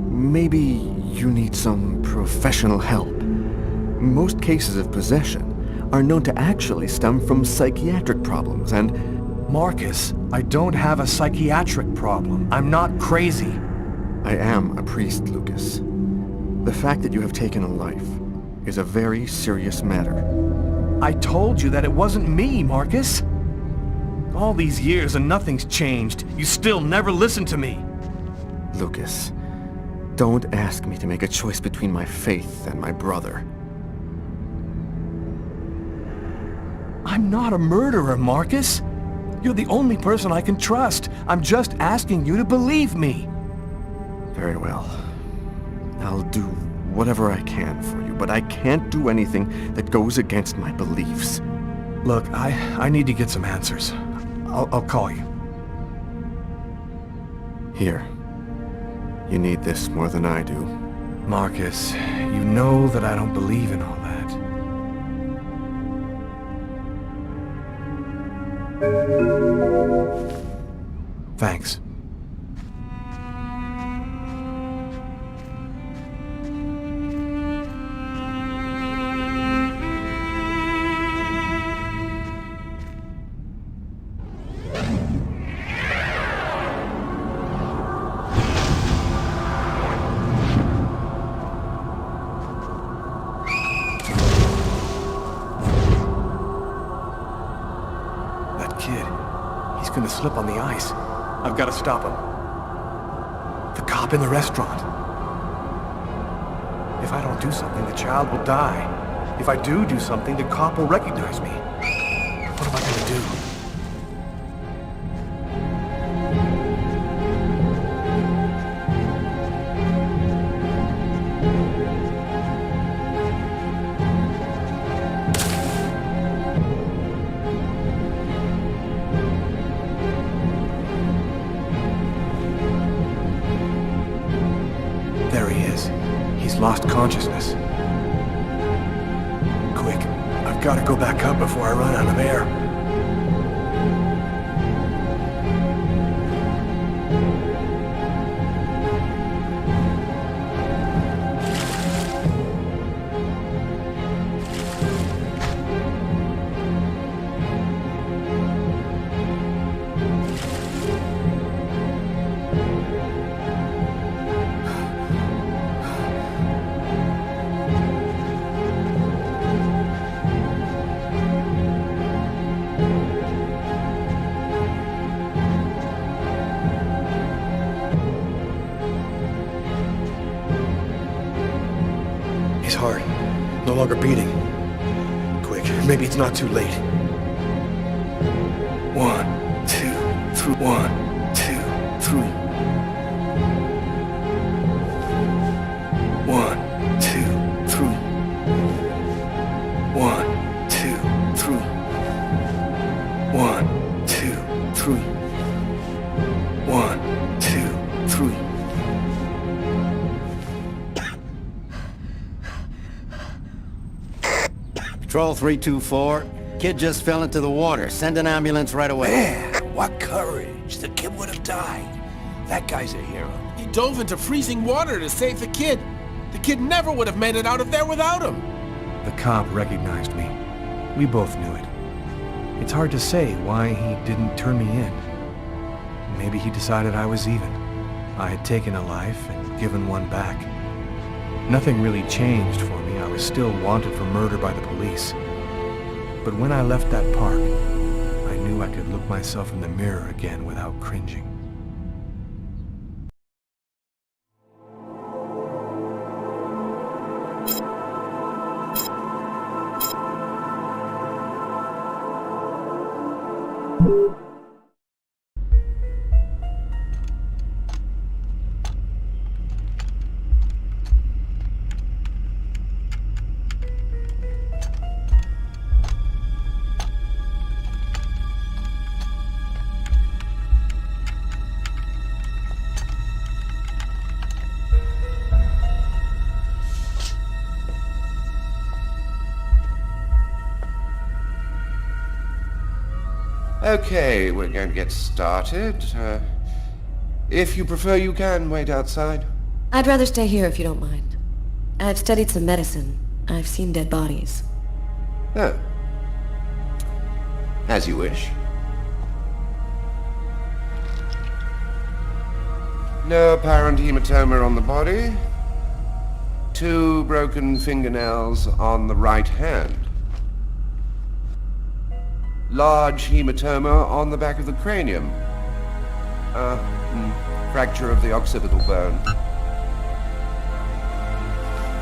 Maybe you need some professional help. Most cases of possession are known to actually stem from psychiatric problems, and... Marcus, I don't have a psychiatric problem. I'm not crazy. I am a priest, Lucas. The fact that you have taken a life is a very serious matter. I told you that it wasn't me, Marcus. All these years and nothing's changed. You still never listen to me. Lucas, don't ask me to make a choice between my faith and my brother. I'm not a murderer, Marcus. You're the only person I can trust. I'm just asking you to believe me. Very well. I'll do whatever I can for you, but I can't do anything that goes against my beliefs. Look, I need to get some answers. I'll call you. Here. You need this more than I do. Marcus, you know that I don't believe in all that. Thanks. Gonna slip on the ice. I've got to stop him. The cop in the restaurant. If I don't do something, the child will die. If I do something, the cop will recognize me. What am I gonna do? Lost consciousness. Quick, I've got to go back up before I run out of air. Heart, no longer beating. Quick, maybe it's not too late. 1, 2, 3. 1, 2, 3. 1, 2, 3. 1, 2, 3. 1, 2, 3. 1, 2, 3. Patrol 324. Kid just fell into the water. Send an ambulance right away. Man, what courage. The kid would have died. That guy's a hero. He dove into freezing water to save the kid. The kid never would have made it out of there without him. The cop recognized me. We both knew it. It's hard to say why he didn't turn me in. Maybe he decided I was even. I had taken a life and given one back. Nothing really changed for me. I was still wanted for murder by the police. But when I left that park, I knew I could look myself in the mirror again without cringing. Okay, we're going to get started. If you prefer, you can wait outside. I'd rather stay here if you don't mind. I've studied some medicine. I've seen dead bodies. Oh. As you wish. No apparent hematoma on the body. 2 broken fingernails on the right hand. Large hematoma on the back of the cranium. Fracture of the occipital bone.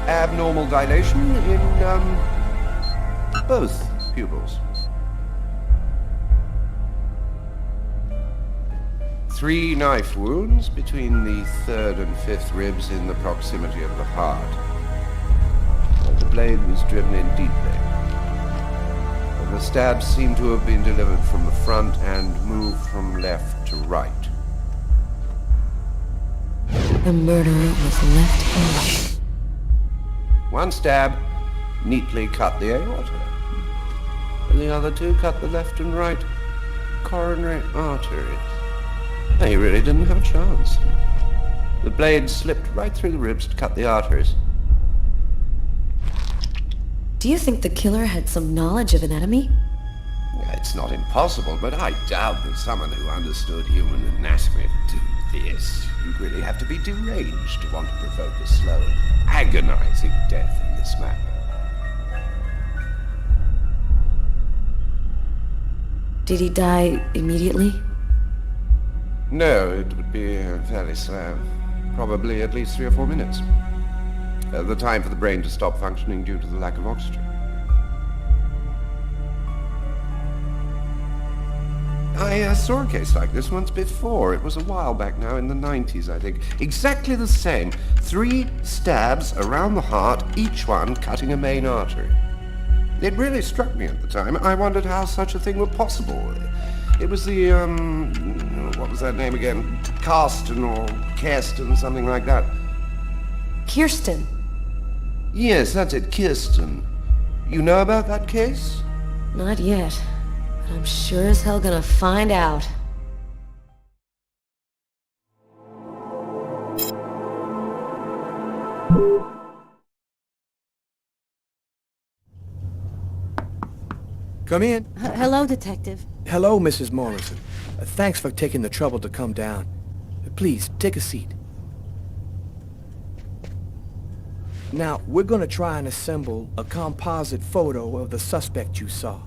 Abnormal dilation in, both pupils. 3 knife wounds between the 3rd and 5th ribs in the proximity of the heart. The blade was driven in deeply. The stabs seem to have been delivered from the front and moved from left to right. The murderer was left-handed. 1 stab neatly cut the aorta. And the other 2 cut the left and right coronary arteries. He really didn't have a chance. The blade slipped right through the ribs to cut the arteries. Do you think the killer had some knowledge of anatomy? It's not impossible, but I doubt that someone who understood human anatomy would do this. You'd really have to be deranged to want to provoke a slow, agonizing death in this manner. Did he die immediately? No, it would be fairly slow. Probably at least 3 or 4 minutes. The time for the brain to stop functioning due to the lack of oxygen. I saw a case like this once before. It was a while back now, in the 90s, I think. Exactly the same. 3 stabs around the heart, each one cutting a main artery. It really struck me at the time. I wondered how such a thing were possible. It was the, what was that name again? Karsten or Kirsten, something like that. Kirsten. Yes, that's it, Kirsten. You know about that case? Not yet. But I'm sure as hell gonna find out. Come in. Hello, Detective. Hello, Mrs. Morrison. Thanks for taking the trouble to come down. Please, take a seat. Now, we're going to try and assemble a composite photo of the suspect you saw.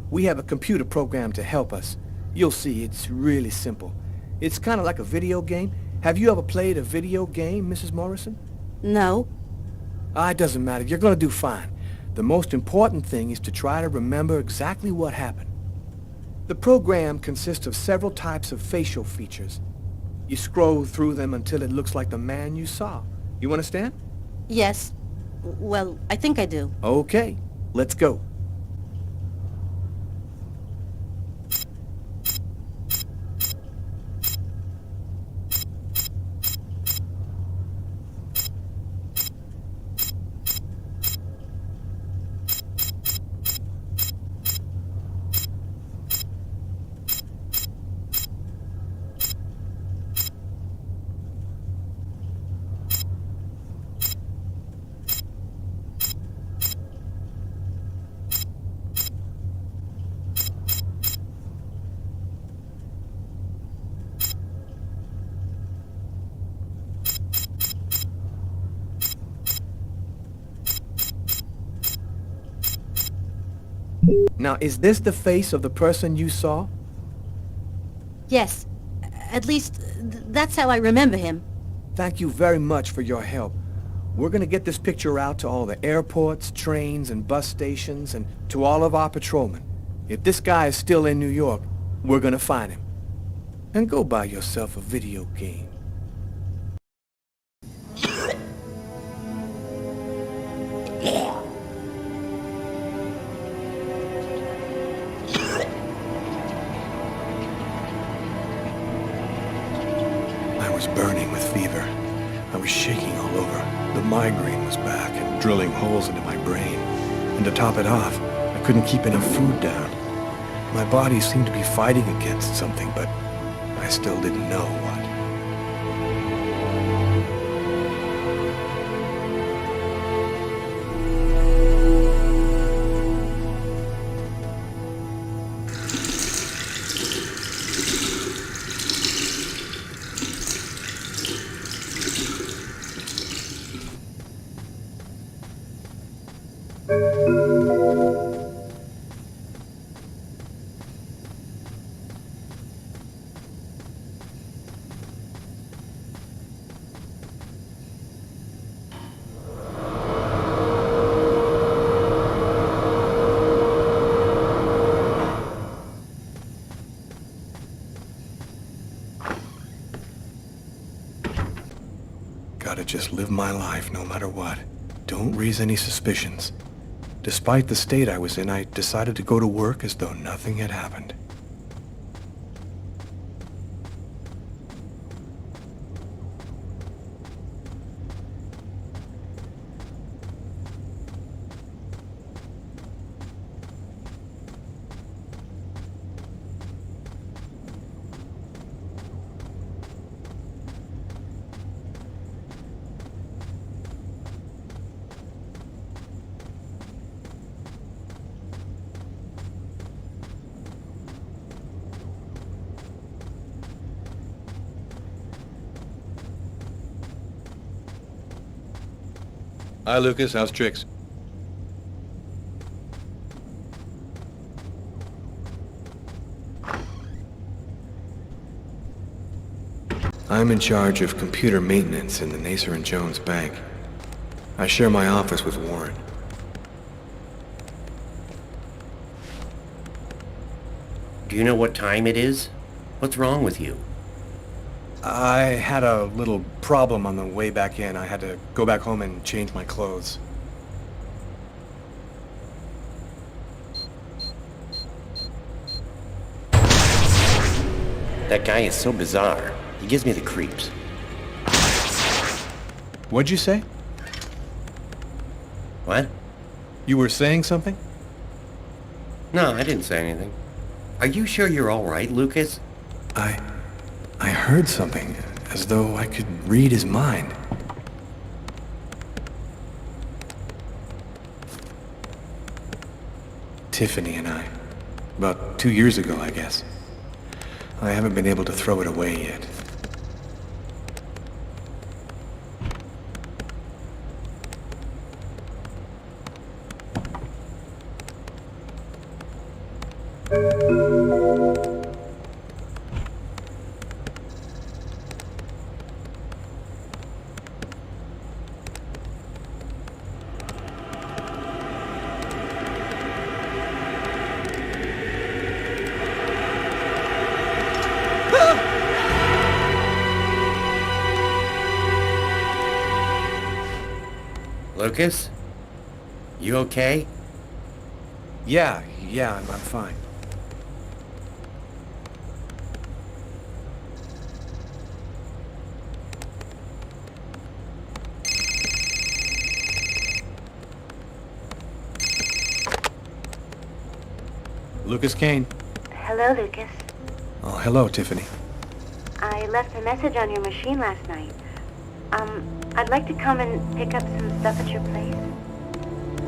We have a computer program to help us. You'll see, it's really simple. It's kind of like a video game. Have you ever played a video game, Mrs. Morrison? No. It doesn't matter. You're going to do fine. The most important thing is to try to remember exactly what happened. The program consists of several types of facial features. You scroll through them until it looks like the man you saw. You understand? Yes. Well, I think I do. Okay, let's go. Now, is this the face of the person you saw? Yes. At least, that's how I remember him. Thank you very much for your help. We're going to get this picture out to all the airports, trains, and bus stations, and to all of our patrolmen. If this guy is still in New York, we're going to find him. And go buy yourself a video game. I was burning with fever. I was shaking all over. The migraine was back and drilling holes into my brain. And to top it off, I couldn't keep enough food down. My body seemed to be fighting against something, but I still didn't know what. just live my life no matter what. Don't raise any suspicions. Despite the state I was in, I decided to go to work as though nothing had happened. Hi, Lucas. How's tricks? I'm in charge of computer maintenance in the Nacer and Jones Bank. I share my office with Warren. Do you know what time it is? What's wrong with you? I had a little problem on the way back in. I had to go back home and change my clothes. That guy is so bizarre. He gives me the creeps. What'd you say? What? You were saying something? No, I didn't say anything. Are you sure you're all right, Lucas? I heard something, as though I could read his mind. Tiffany and I. About 2 years ago, I guess. I haven't been able to throw it away yet. Lucas? You okay? Yeah, I'm fine. Lucas Kane. Hello, Lucas. Oh, hello, Tiffany. I left a message on your machine last night. I'd like to come and pick up some stuff at your place.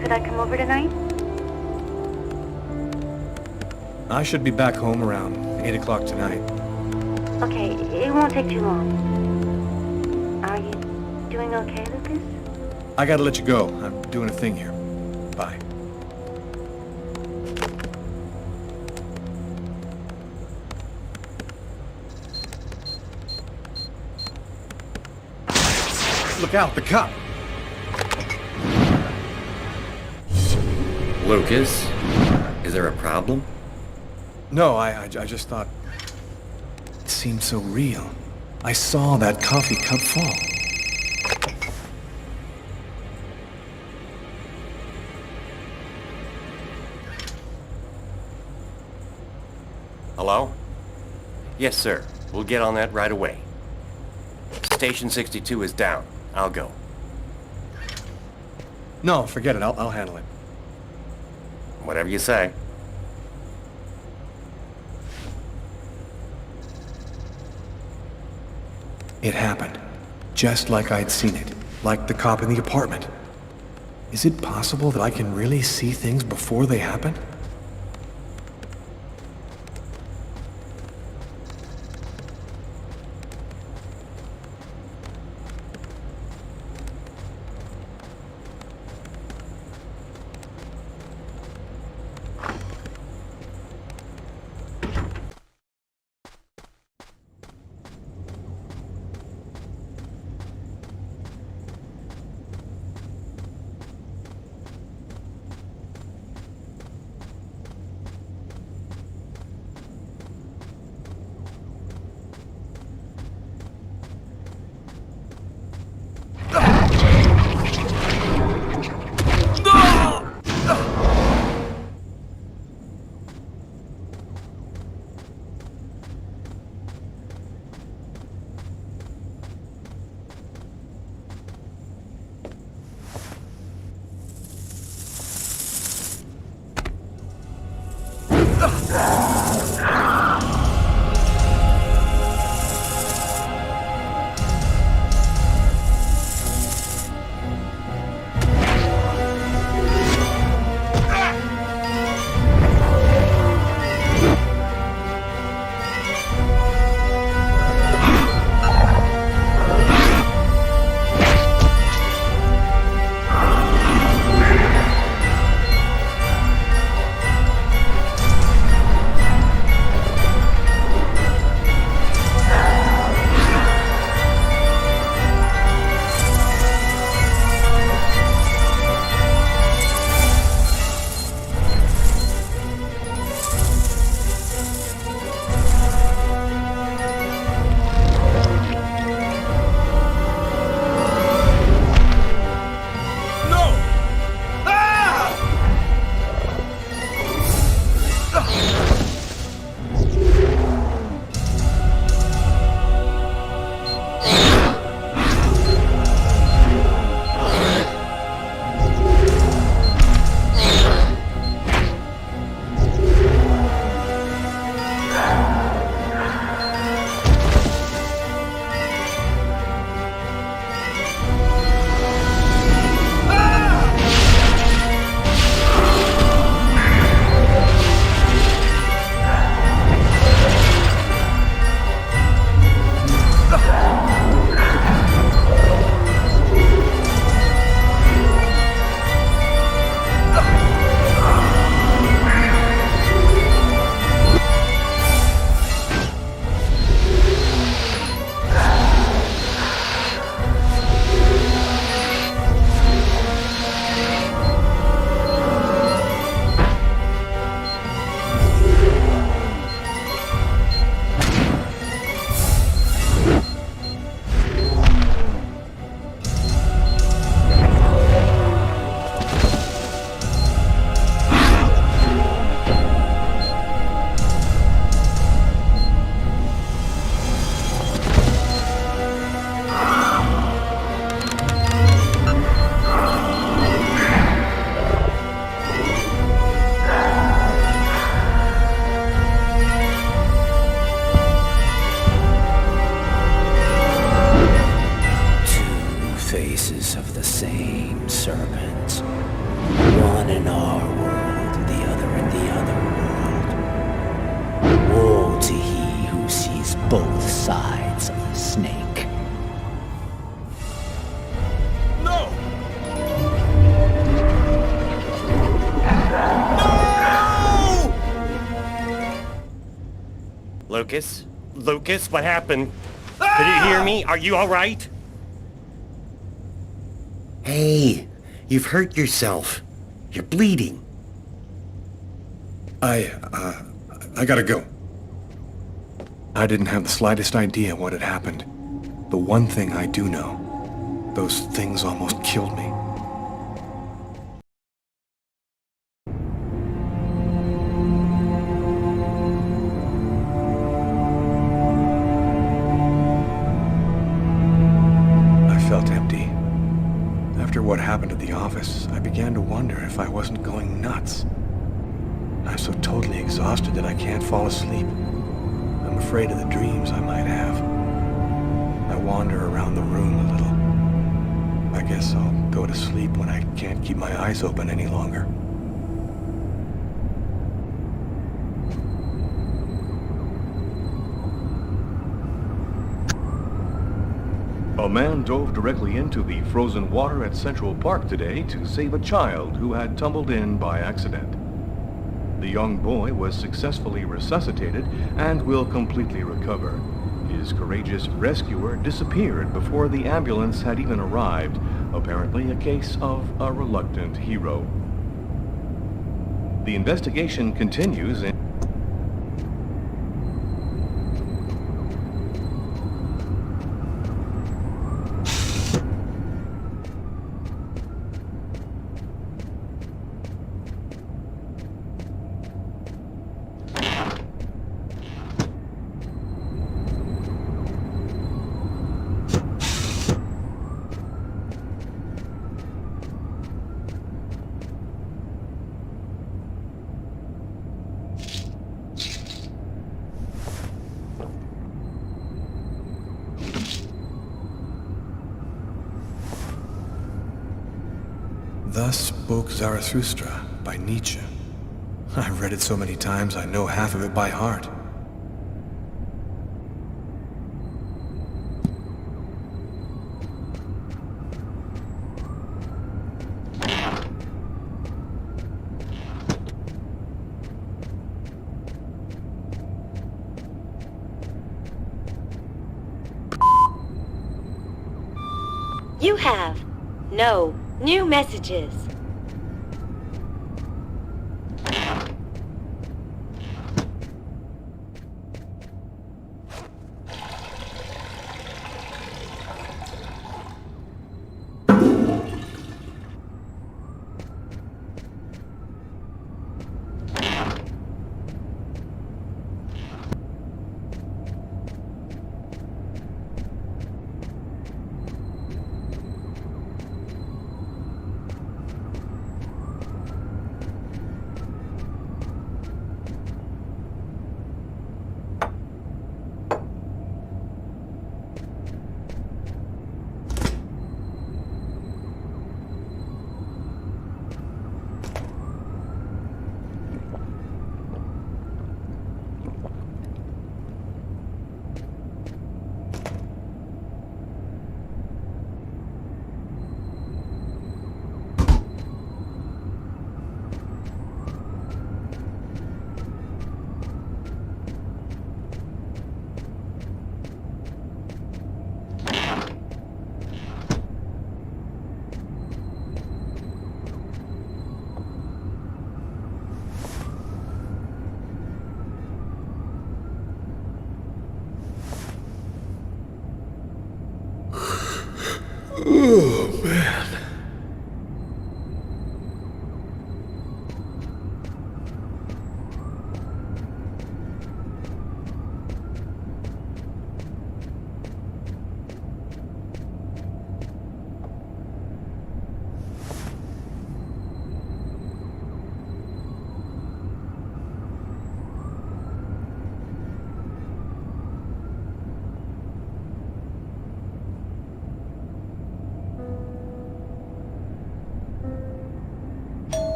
Could I come over tonight? I should be back home around 8 o'clock tonight. Okay, it won't take too long. Are you doing okay, Lucas? I gotta let you go. I'm doing a thing here. Bye. Look out, the cop! Lucas? Is there a problem? No, I just thought... It seemed so real. I saw that coffee cup fall. Hello? Yes, sir. We'll get on that right away. Station 62 is down. I'll go. No, forget it. I'll handle it. Whatever you say. It happened. Just like I'd seen it. Like the cop in the apartment. Is it possible that I can really see things before they happen? serpents. One in our world, the other in the other world. Woe to he who sees both sides of the snake. No! Lucas? Lucas, what happened? Did you hear me? Are you alright? Hey, you've hurt yourself. You're bleeding. I gotta go. I didn't have the slightest idea what had happened. The one thing I do know, those things almost killed me. I felt empty. After what happened at the office, I began to wonder if I wasn't going nuts. I'm so totally exhausted that I can't fall asleep. I'm afraid of the dreams I might have. I wander around the room a little. I guess I'll go to sleep when I can't keep my eyes open any longer. A man dove directly into the frozen water at Central Park today to save a child who had tumbled in by accident. The young boy was successfully resuscitated and will completely recover. His courageous rescuer disappeared before the ambulance had even arrived, apparently a case of a reluctant hero. The investigation continues in Thus spoke Zarathustra by Nietzsche. I've read it so many times I know half of it by heart. You have no new messages.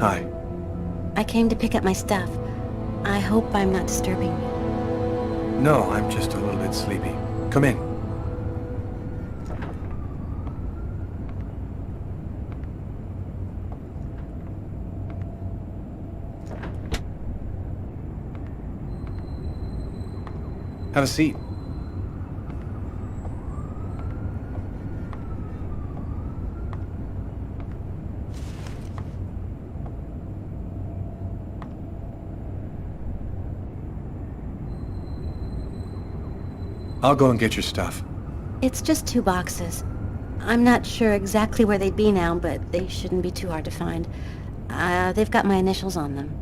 Hi. I came to pick up my stuff. I hope I'm not disturbing you. No, I'm just a little bit sleepy. Come in. Have a seat. I'll go and get your stuff. It's just 2 boxes. I'm not sure exactly where they'd be now, but they shouldn't be too hard to find. They've got my initials on them.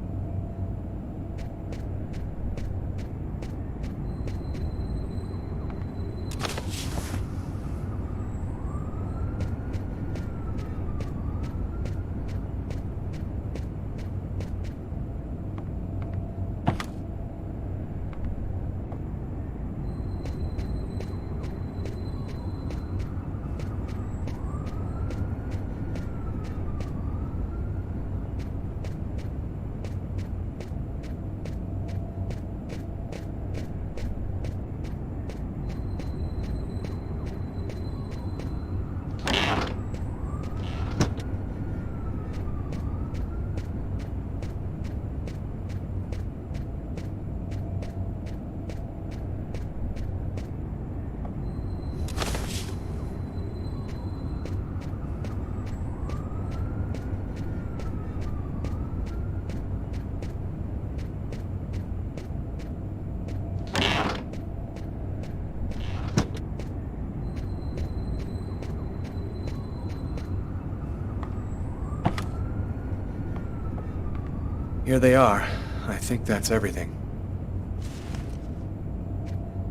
Here they are. I think that's everything.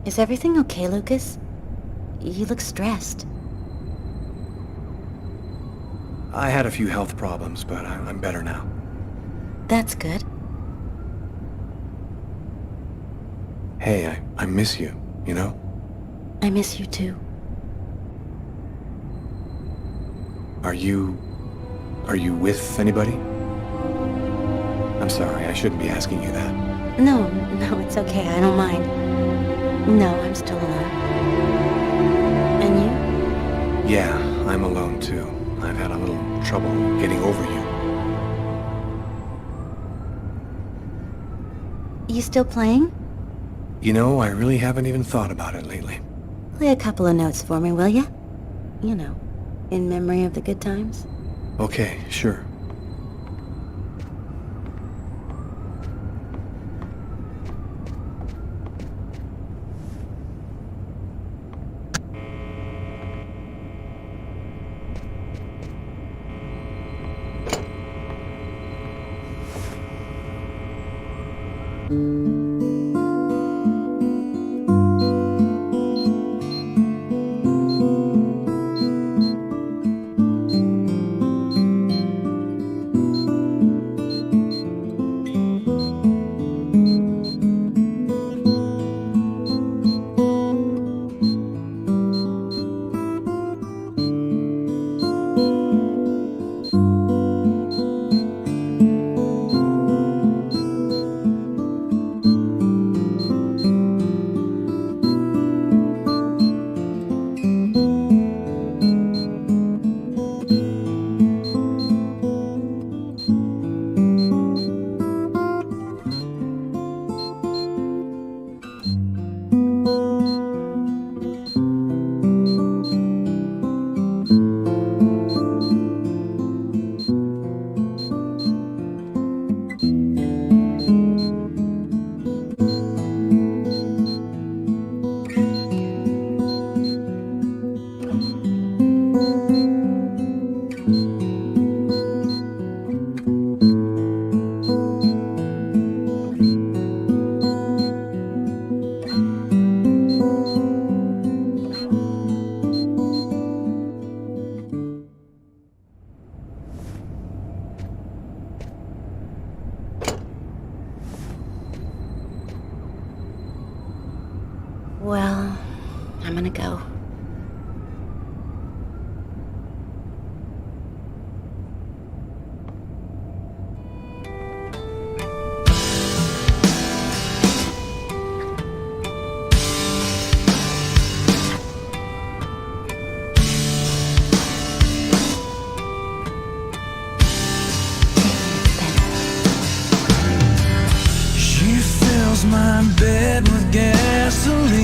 Is everything okay, Lucas? You look stressed. I had a few health problems, but I'm better now. That's good. Hey, I miss you, you know? I miss you too. Are you with anybody? I'm sorry, I shouldn't be asking you that. No, it's okay. I don't mind. No, I'm still alone. And you? Yeah, I'm alone too. I've had a little trouble getting over you. You still playing? You know, I really haven't even thought about it lately. Play a couple of notes for me, will ya? You know, in memory of the good times. Okay, sure. Well, I'm gonna go. fills my bed with gasoline.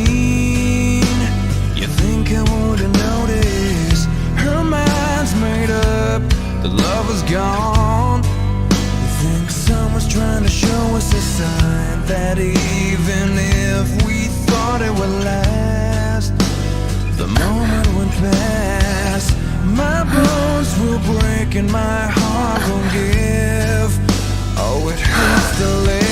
You think I wouldn't notice? Her mind's made up, the love is gone. You think someone's trying to show us a sign that even if we thought it would last, the moment went past. My bones will break and my heart will give. Oh, it hurts to live.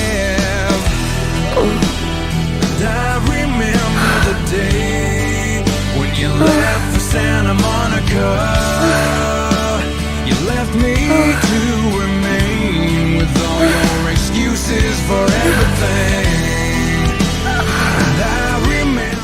And I remember the day when you left for Santa Monica. You left me to remain with all your excuses for everything. And I remember.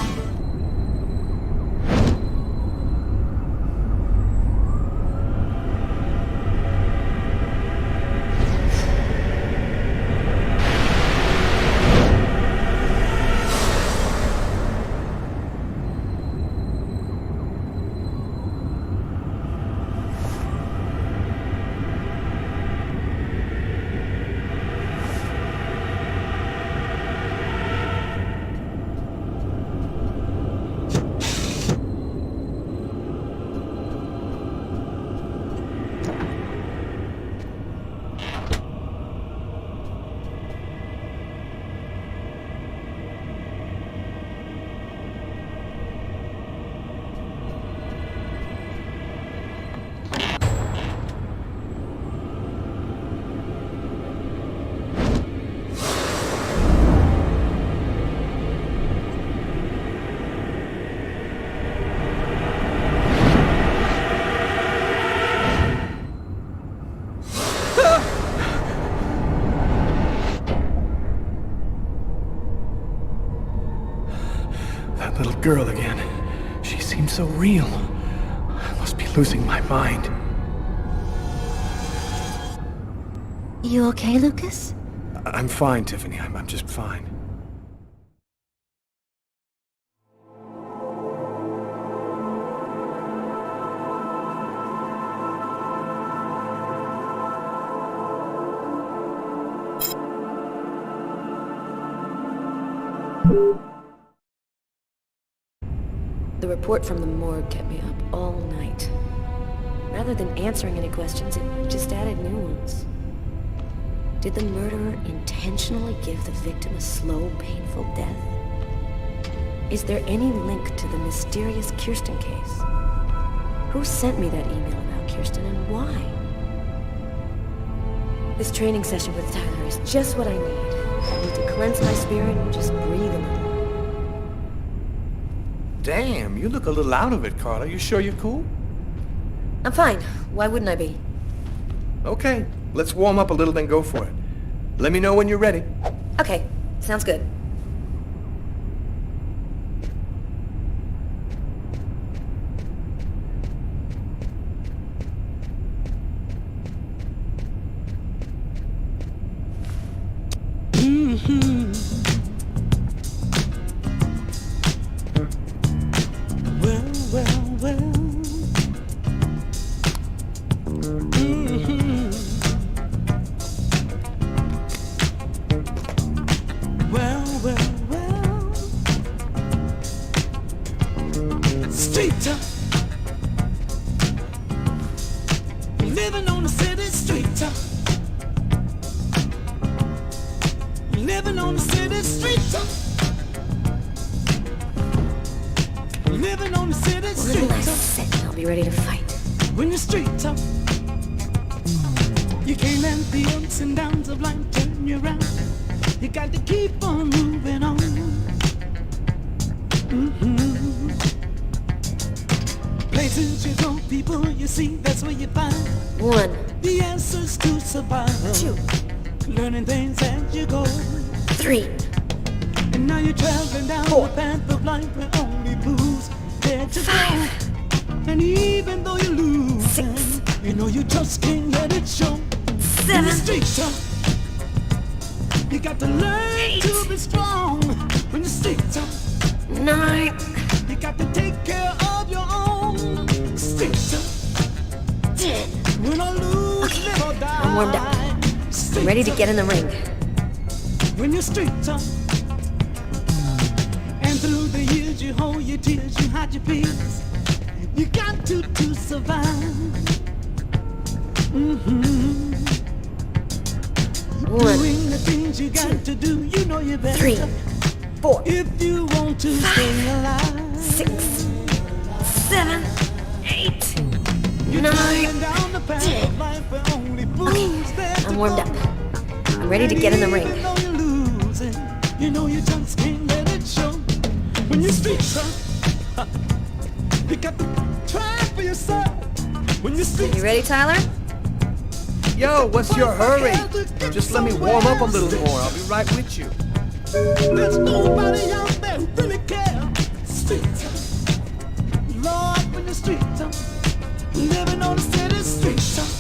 That little girl again. She seems so real. I must be losing my mind. You okay, Lucas? I'm fine, Tiffany. I'm just fine. The report from the morgue kept me up all night. Rather than answering any questions, it just added new ones. Did the murderer intentionally give the victim a slow, painful death? Is there any link to the mysterious Kirsten case? Who sent me that email about Kirsten and why? This training session with Tyler is just what I need. I need to cleanse my spirit and just breathe a little. Damn, you look a little out of it, Carla. You sure you're cool? I'm fine. Why wouldn't I be? Okay, let's warm up a little, then go for it. Let me know when you're ready. Okay, sounds good. Living on the city street. Living on the city street. Living on the city street. When I sit, I'll be ready to fight. When you're street, you can't let the ups and downs of life turn you around. You got to keep on moving on. Places you go, people you see, that's where you find 1. the answers to survive. 2. Learning things as you go. 3. And now you're traveling down 4. the path of life where only blues there to go. And even though you lose, 6. you know you just can't let it show. 7. In the streets, you got to learn 8. to be strong. When the streets, 9. you got to take care of your own. Streets, 10. when I lose, live or die. I'm warmed up. I'm ready to get in the ring. When you're street, through the years, you hold your tears, you hide your fears. You got to survive. Doing the things you got to do, you know you better. 3, 4, if you want to 5, stay alive. 6, 7, 8, 9, 10. Okay, I'm warmed up. I'm ready to get in the ring. You know you just can't let it show. When you're street tough, you got to try for yourself. When you're street. You ready, Tyler? Yo, what's your hurry? Just let me warm up a little more. I'll be right with you. There's nobody out there who really cares. Street tough. Lord, when you're street tough, living on the city street tough.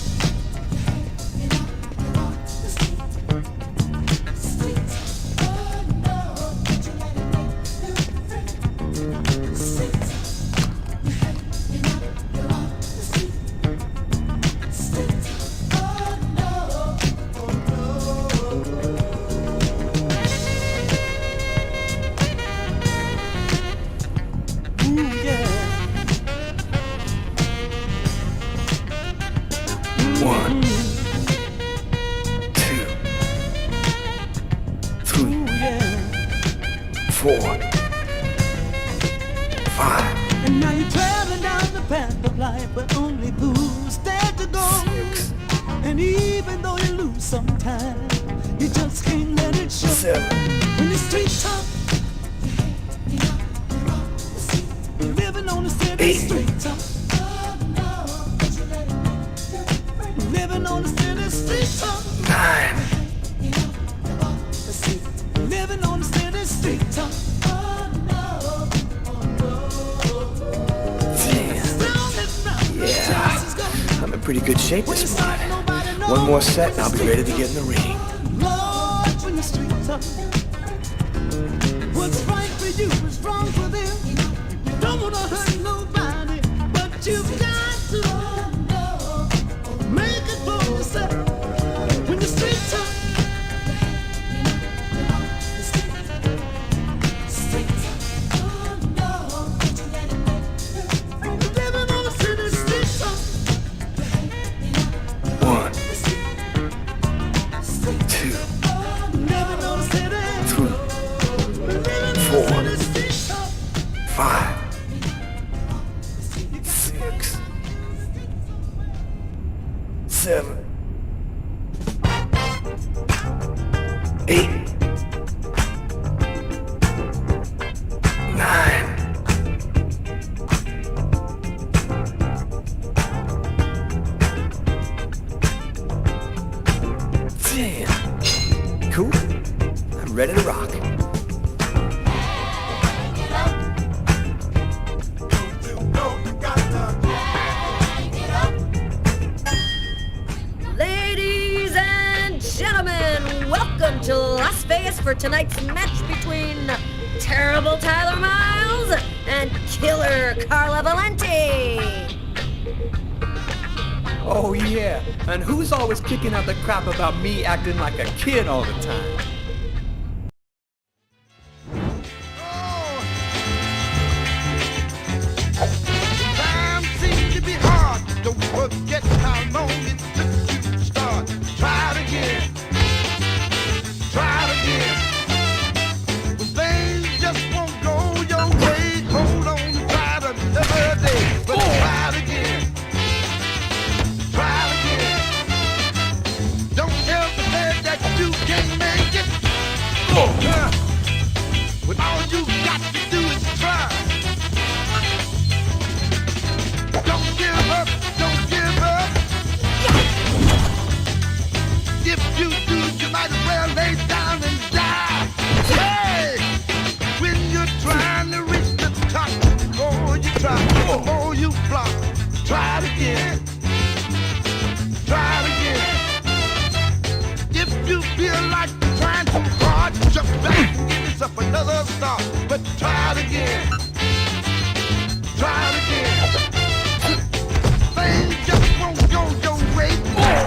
And now you're traveling down the path of life, but only fools dare to go. 6. And even though you lose sometimes, you just can't let it show. 7. When you're street tough, living on the city 8. street tough. Living on the city street tough. 9. Living on the city street tough. 10. Yeah, I'm in pretty good shape this morning. One more set and I'll be ready to get in the ring. Lord, when the streets up, what's right for you is wrong for them. You don't wanna hurt nobody, but you've got to make it for yourself. When the streets up, living on the city streets up. 1, 2, 3, 4, 5, 6, 7, 8, 9. Cool. I'm ready to rock. Ladies and gentlemen, welcome to Las Vegas for tonight's match between Terrible Tyler Miles and Killer Carla Valenti. Oh yeah, and who's always kicking out the crap about me acting like a kid all the time? Time seems to be hard. Don't forget how long it took you to start. Try it again. Try it again. When things just won't go your way, hold on and try it another day. But try it again. Try it again. Don't ever say that you can't make it. When all you got to do is try. Don't give up, don't give up. If you do, you might as well lay down and die. Hey! When you're trying to reach the top, the more you try, the more you flop. Try it again. Try it again. If you feel like trying too hard, jump back and give yourself another start. But try it again. Try it again. Things just won't go your way.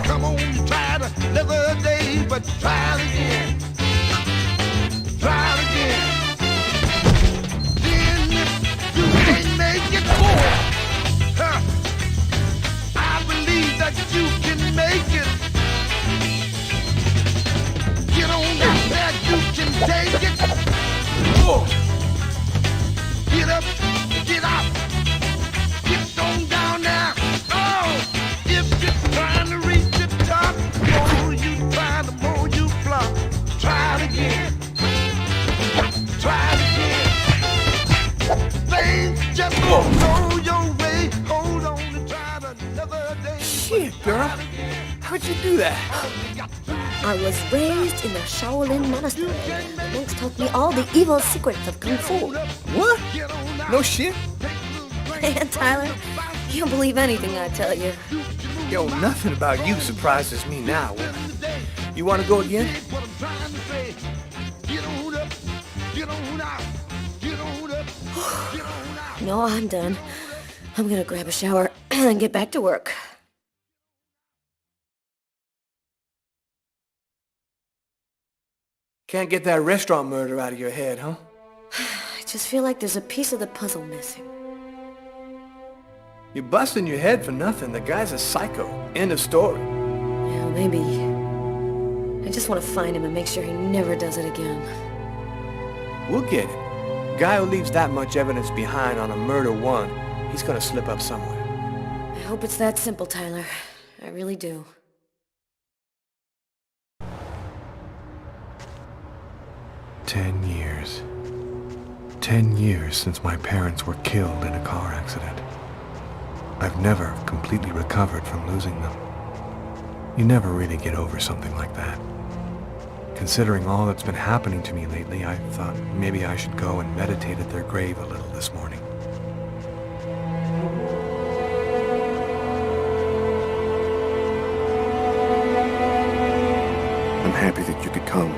Come on, try it another day, but try it again. Try it again. Oh! Get up, get up, get on down now. Oh! If you're trying to reach the top, the more you try, the more you flop. Try it again. Try it again. Things just won't go your way. Hold on and try it another day. Shit, girl. How'd you do that? I was raised in the Shaolin Monastery. Monks taught me all the evil secrets of Kung Fu. What? No shit? Man, Tyler, you don't believe anything I tell you. Yo, nothing about you surprises me now. You want to go again? No, I'm done. I'm gonna grab a shower and get back to work. Can't get that restaurant murder out of your head, huh? I just feel like there's a piece of the puzzle missing. You're busting your head for nothing. The guy's a psycho. End of story. Yeah, maybe. I just want to find him and make sure he never does it again. We'll get it. Guy who leaves that much evidence behind on a murder one, he's gonna slip up somewhere. I hope it's that simple, Tyler. I really do. Years. 10 years since my parents were killed in a car accident. I've never completely recovered from losing them. You never really get over something like that. Considering all that's been happening to me lately, I thought maybe I should go and meditate at their grave a little this morning. I'm happy that you could come.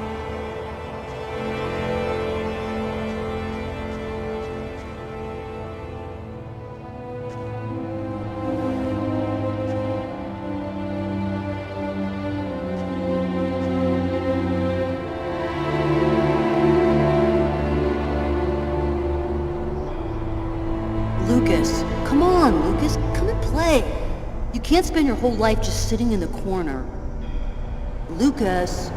Lucas, come on, Lucas, come and play. You can't spend your whole life just sitting in the corner. Lucas.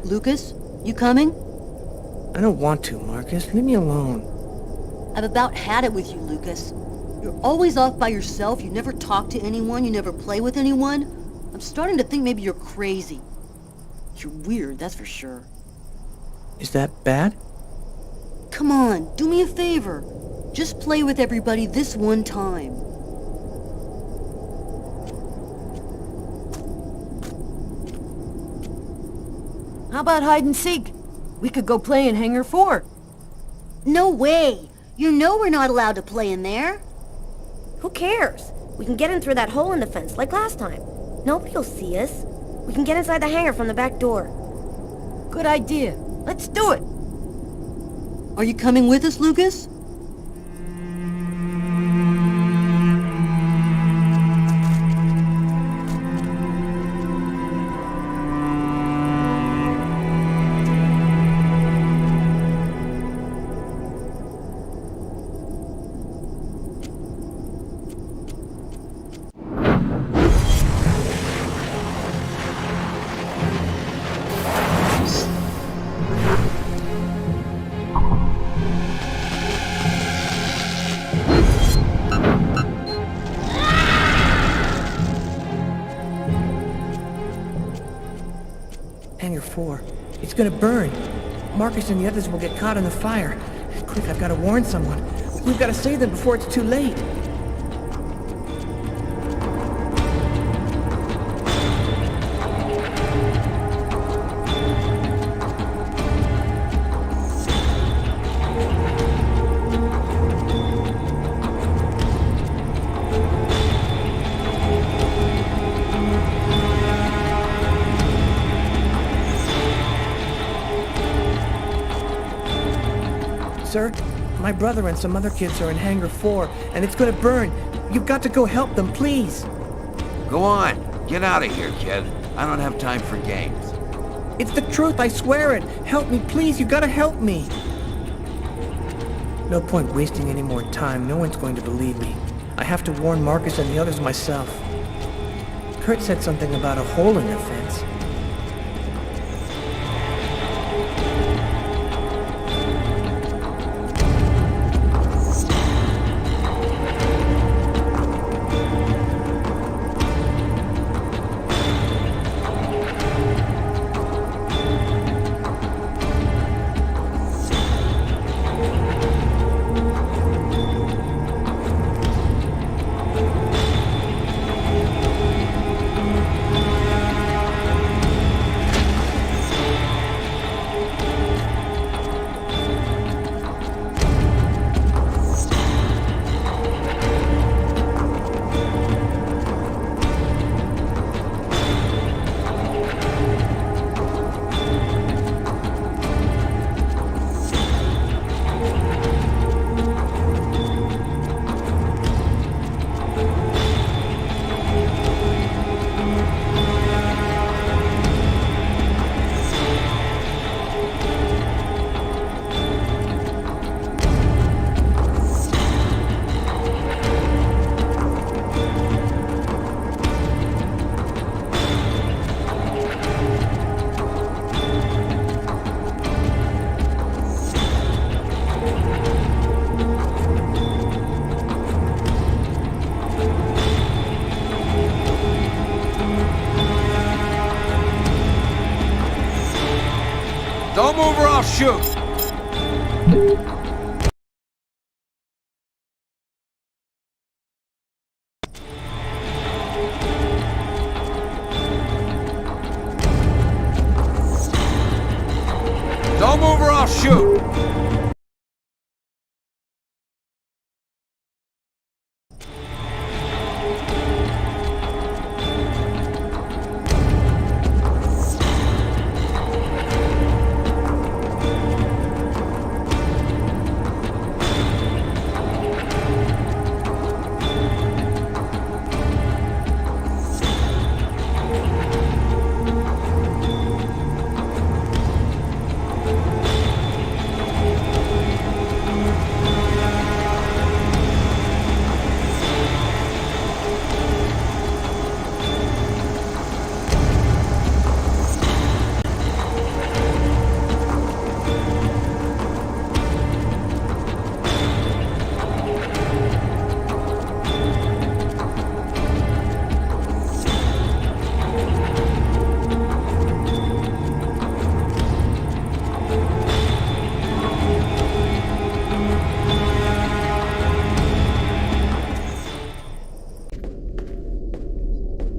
Lucas, you coming? I don't want to, Marcus. Leave me alone. I've about had it with you, Lucas. You're always off by yourself, you never talk to anyone, you never play with anyone. I'm starting to think maybe you're crazy. You're weird, that's for sure. Is that bad? Come on, do me a favor. Just play with everybody this one time. How about hide and seek? We could go play in Hangar 4. No way! You know we're not allowed to play in there. Who cares? We can get in through that hole in the fence like last time. Nobody'll see us. We can get inside the hangar from the back door. Good idea. Let's do it. Are you coming with us, Lucas? Hangar 4. It's gonna burn. Marcus and the others will get caught in the fire. Quick, I've got to warn someone. We've got to save them before it's too late. Sir, my brother and some other kids are in Hangar 4, and it's gonna burn. You've got to go help them, please. Go on. Get out of here, kid. I don't have time for games. It's the truth, I swear it. Help me, please. You gotta help me. No point wasting any more time. No one's going to believe me. I have to warn Marcus and the others myself. Kurt said something about a hole in the fence. Don't move or I'll shoot! Don't move or I'll shoot!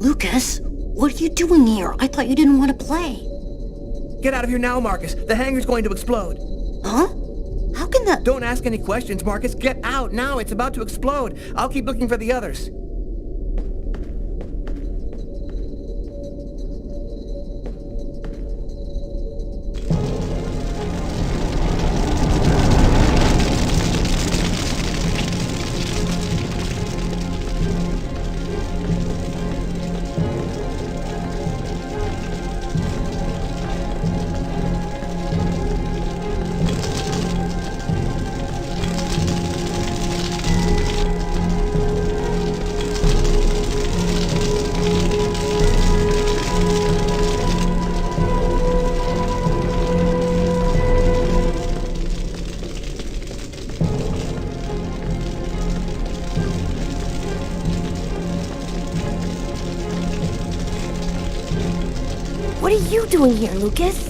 Lucas, what are you doing here? I thought you didn't want to play. Get out of here now, Marcus. The hangar's going to explode. Huh? How can that... Don't ask any questions, Marcus. Get out now. It's about to explode. I'll keep looking for the others. What are you doing here, Lucas?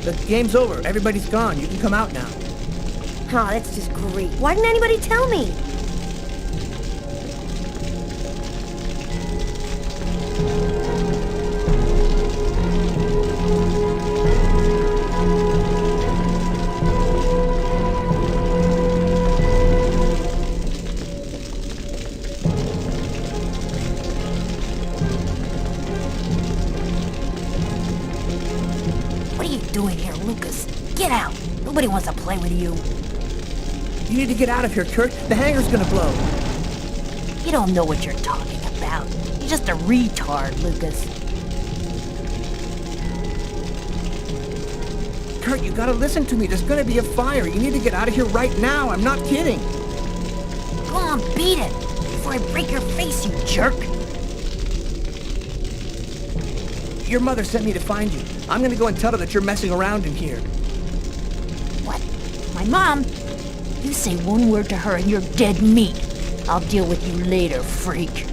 The game's over. Everybody's gone. You can come out now. Oh, that's just great. Why didn't anybody tell me? What are you doing here, Lucas? Get out. Nobody wants to play with you. You need to get out of here, Kurt. The hangar's gonna blow. You don't know what you're talking about. You're just a retard, Lucas. Kurt, you gotta listen to me. There's gonna be a fire. You need to get out of here right now. I'm not kidding. Go on, beat it. Before I break your face, you jerk. your mother sent me to find you. I'm gonna go and tell her that you're messing around in here. What? My mom? You say one word to her and you're dead meat. I'll deal with you later, freak.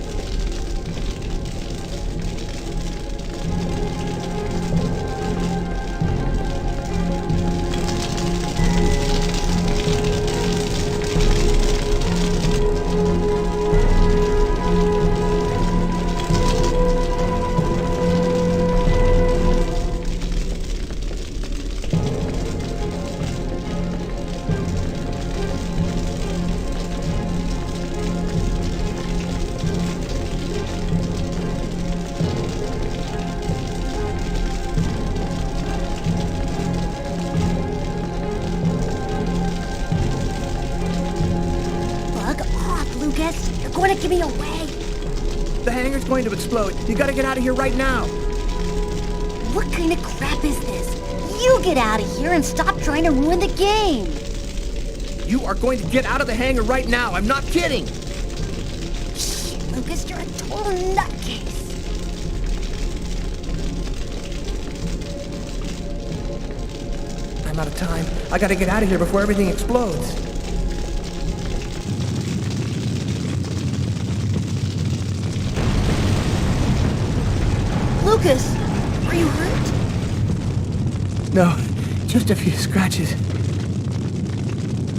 You're going to give me away. The hangar's going to explode. You gotta get out of here right now. What kind of crap is this? You get out of here and stop trying to ruin the game. You are going to get out of the hangar right now. I'm not kidding. Shh, Lucas, you're a total nutcase. I'm out of time. I gotta get out of here before everything explodes. Lucas, are you hurt? No, just a few scratches.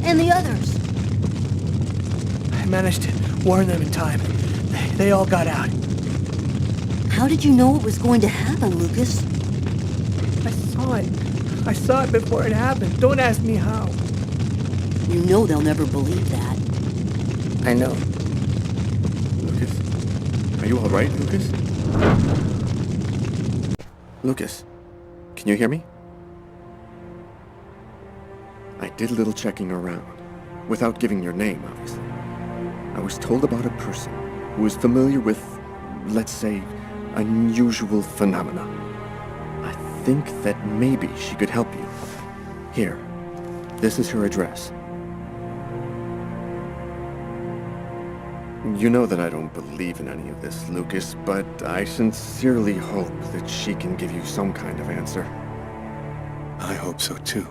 And the others? I managed to warn them in time. They all got out. How did you know what was going to happen, Lucas? I saw it. I saw it before it happened. Don't ask me how. You know they'll never believe that. I know. Lucas? Are you all right, Lucas? Lucas, can you hear me? I did a little checking around, without giving your name, obviously. I was told about a person who is familiar with, let's say, unusual phenomena. I think that maybe she could help you. Here, this is her address. You know that I don't believe in any of this, Lucas, but I sincerely hope that she can give you some kind of answer. I hope so too.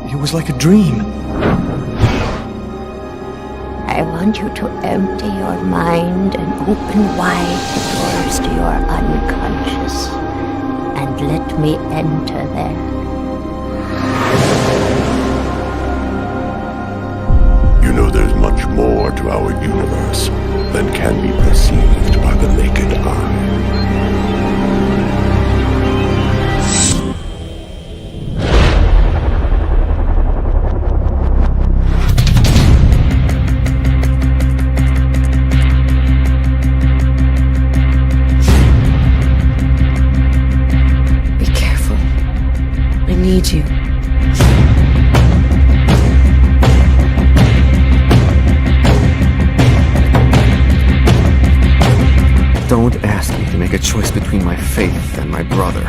It was like a dream. I want you to empty your mind and open wide the doors to your unconscious, and let me enter there. You know there's much more to our universe than can be perceived by the naked eye. Need you. Don't ask me to make a choice between my faith and my brother.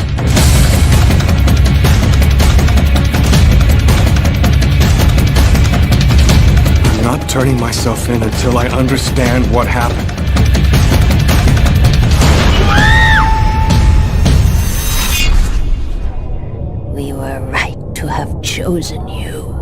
I'm not turning myself in until I understand what happened. We were right to have chosen you.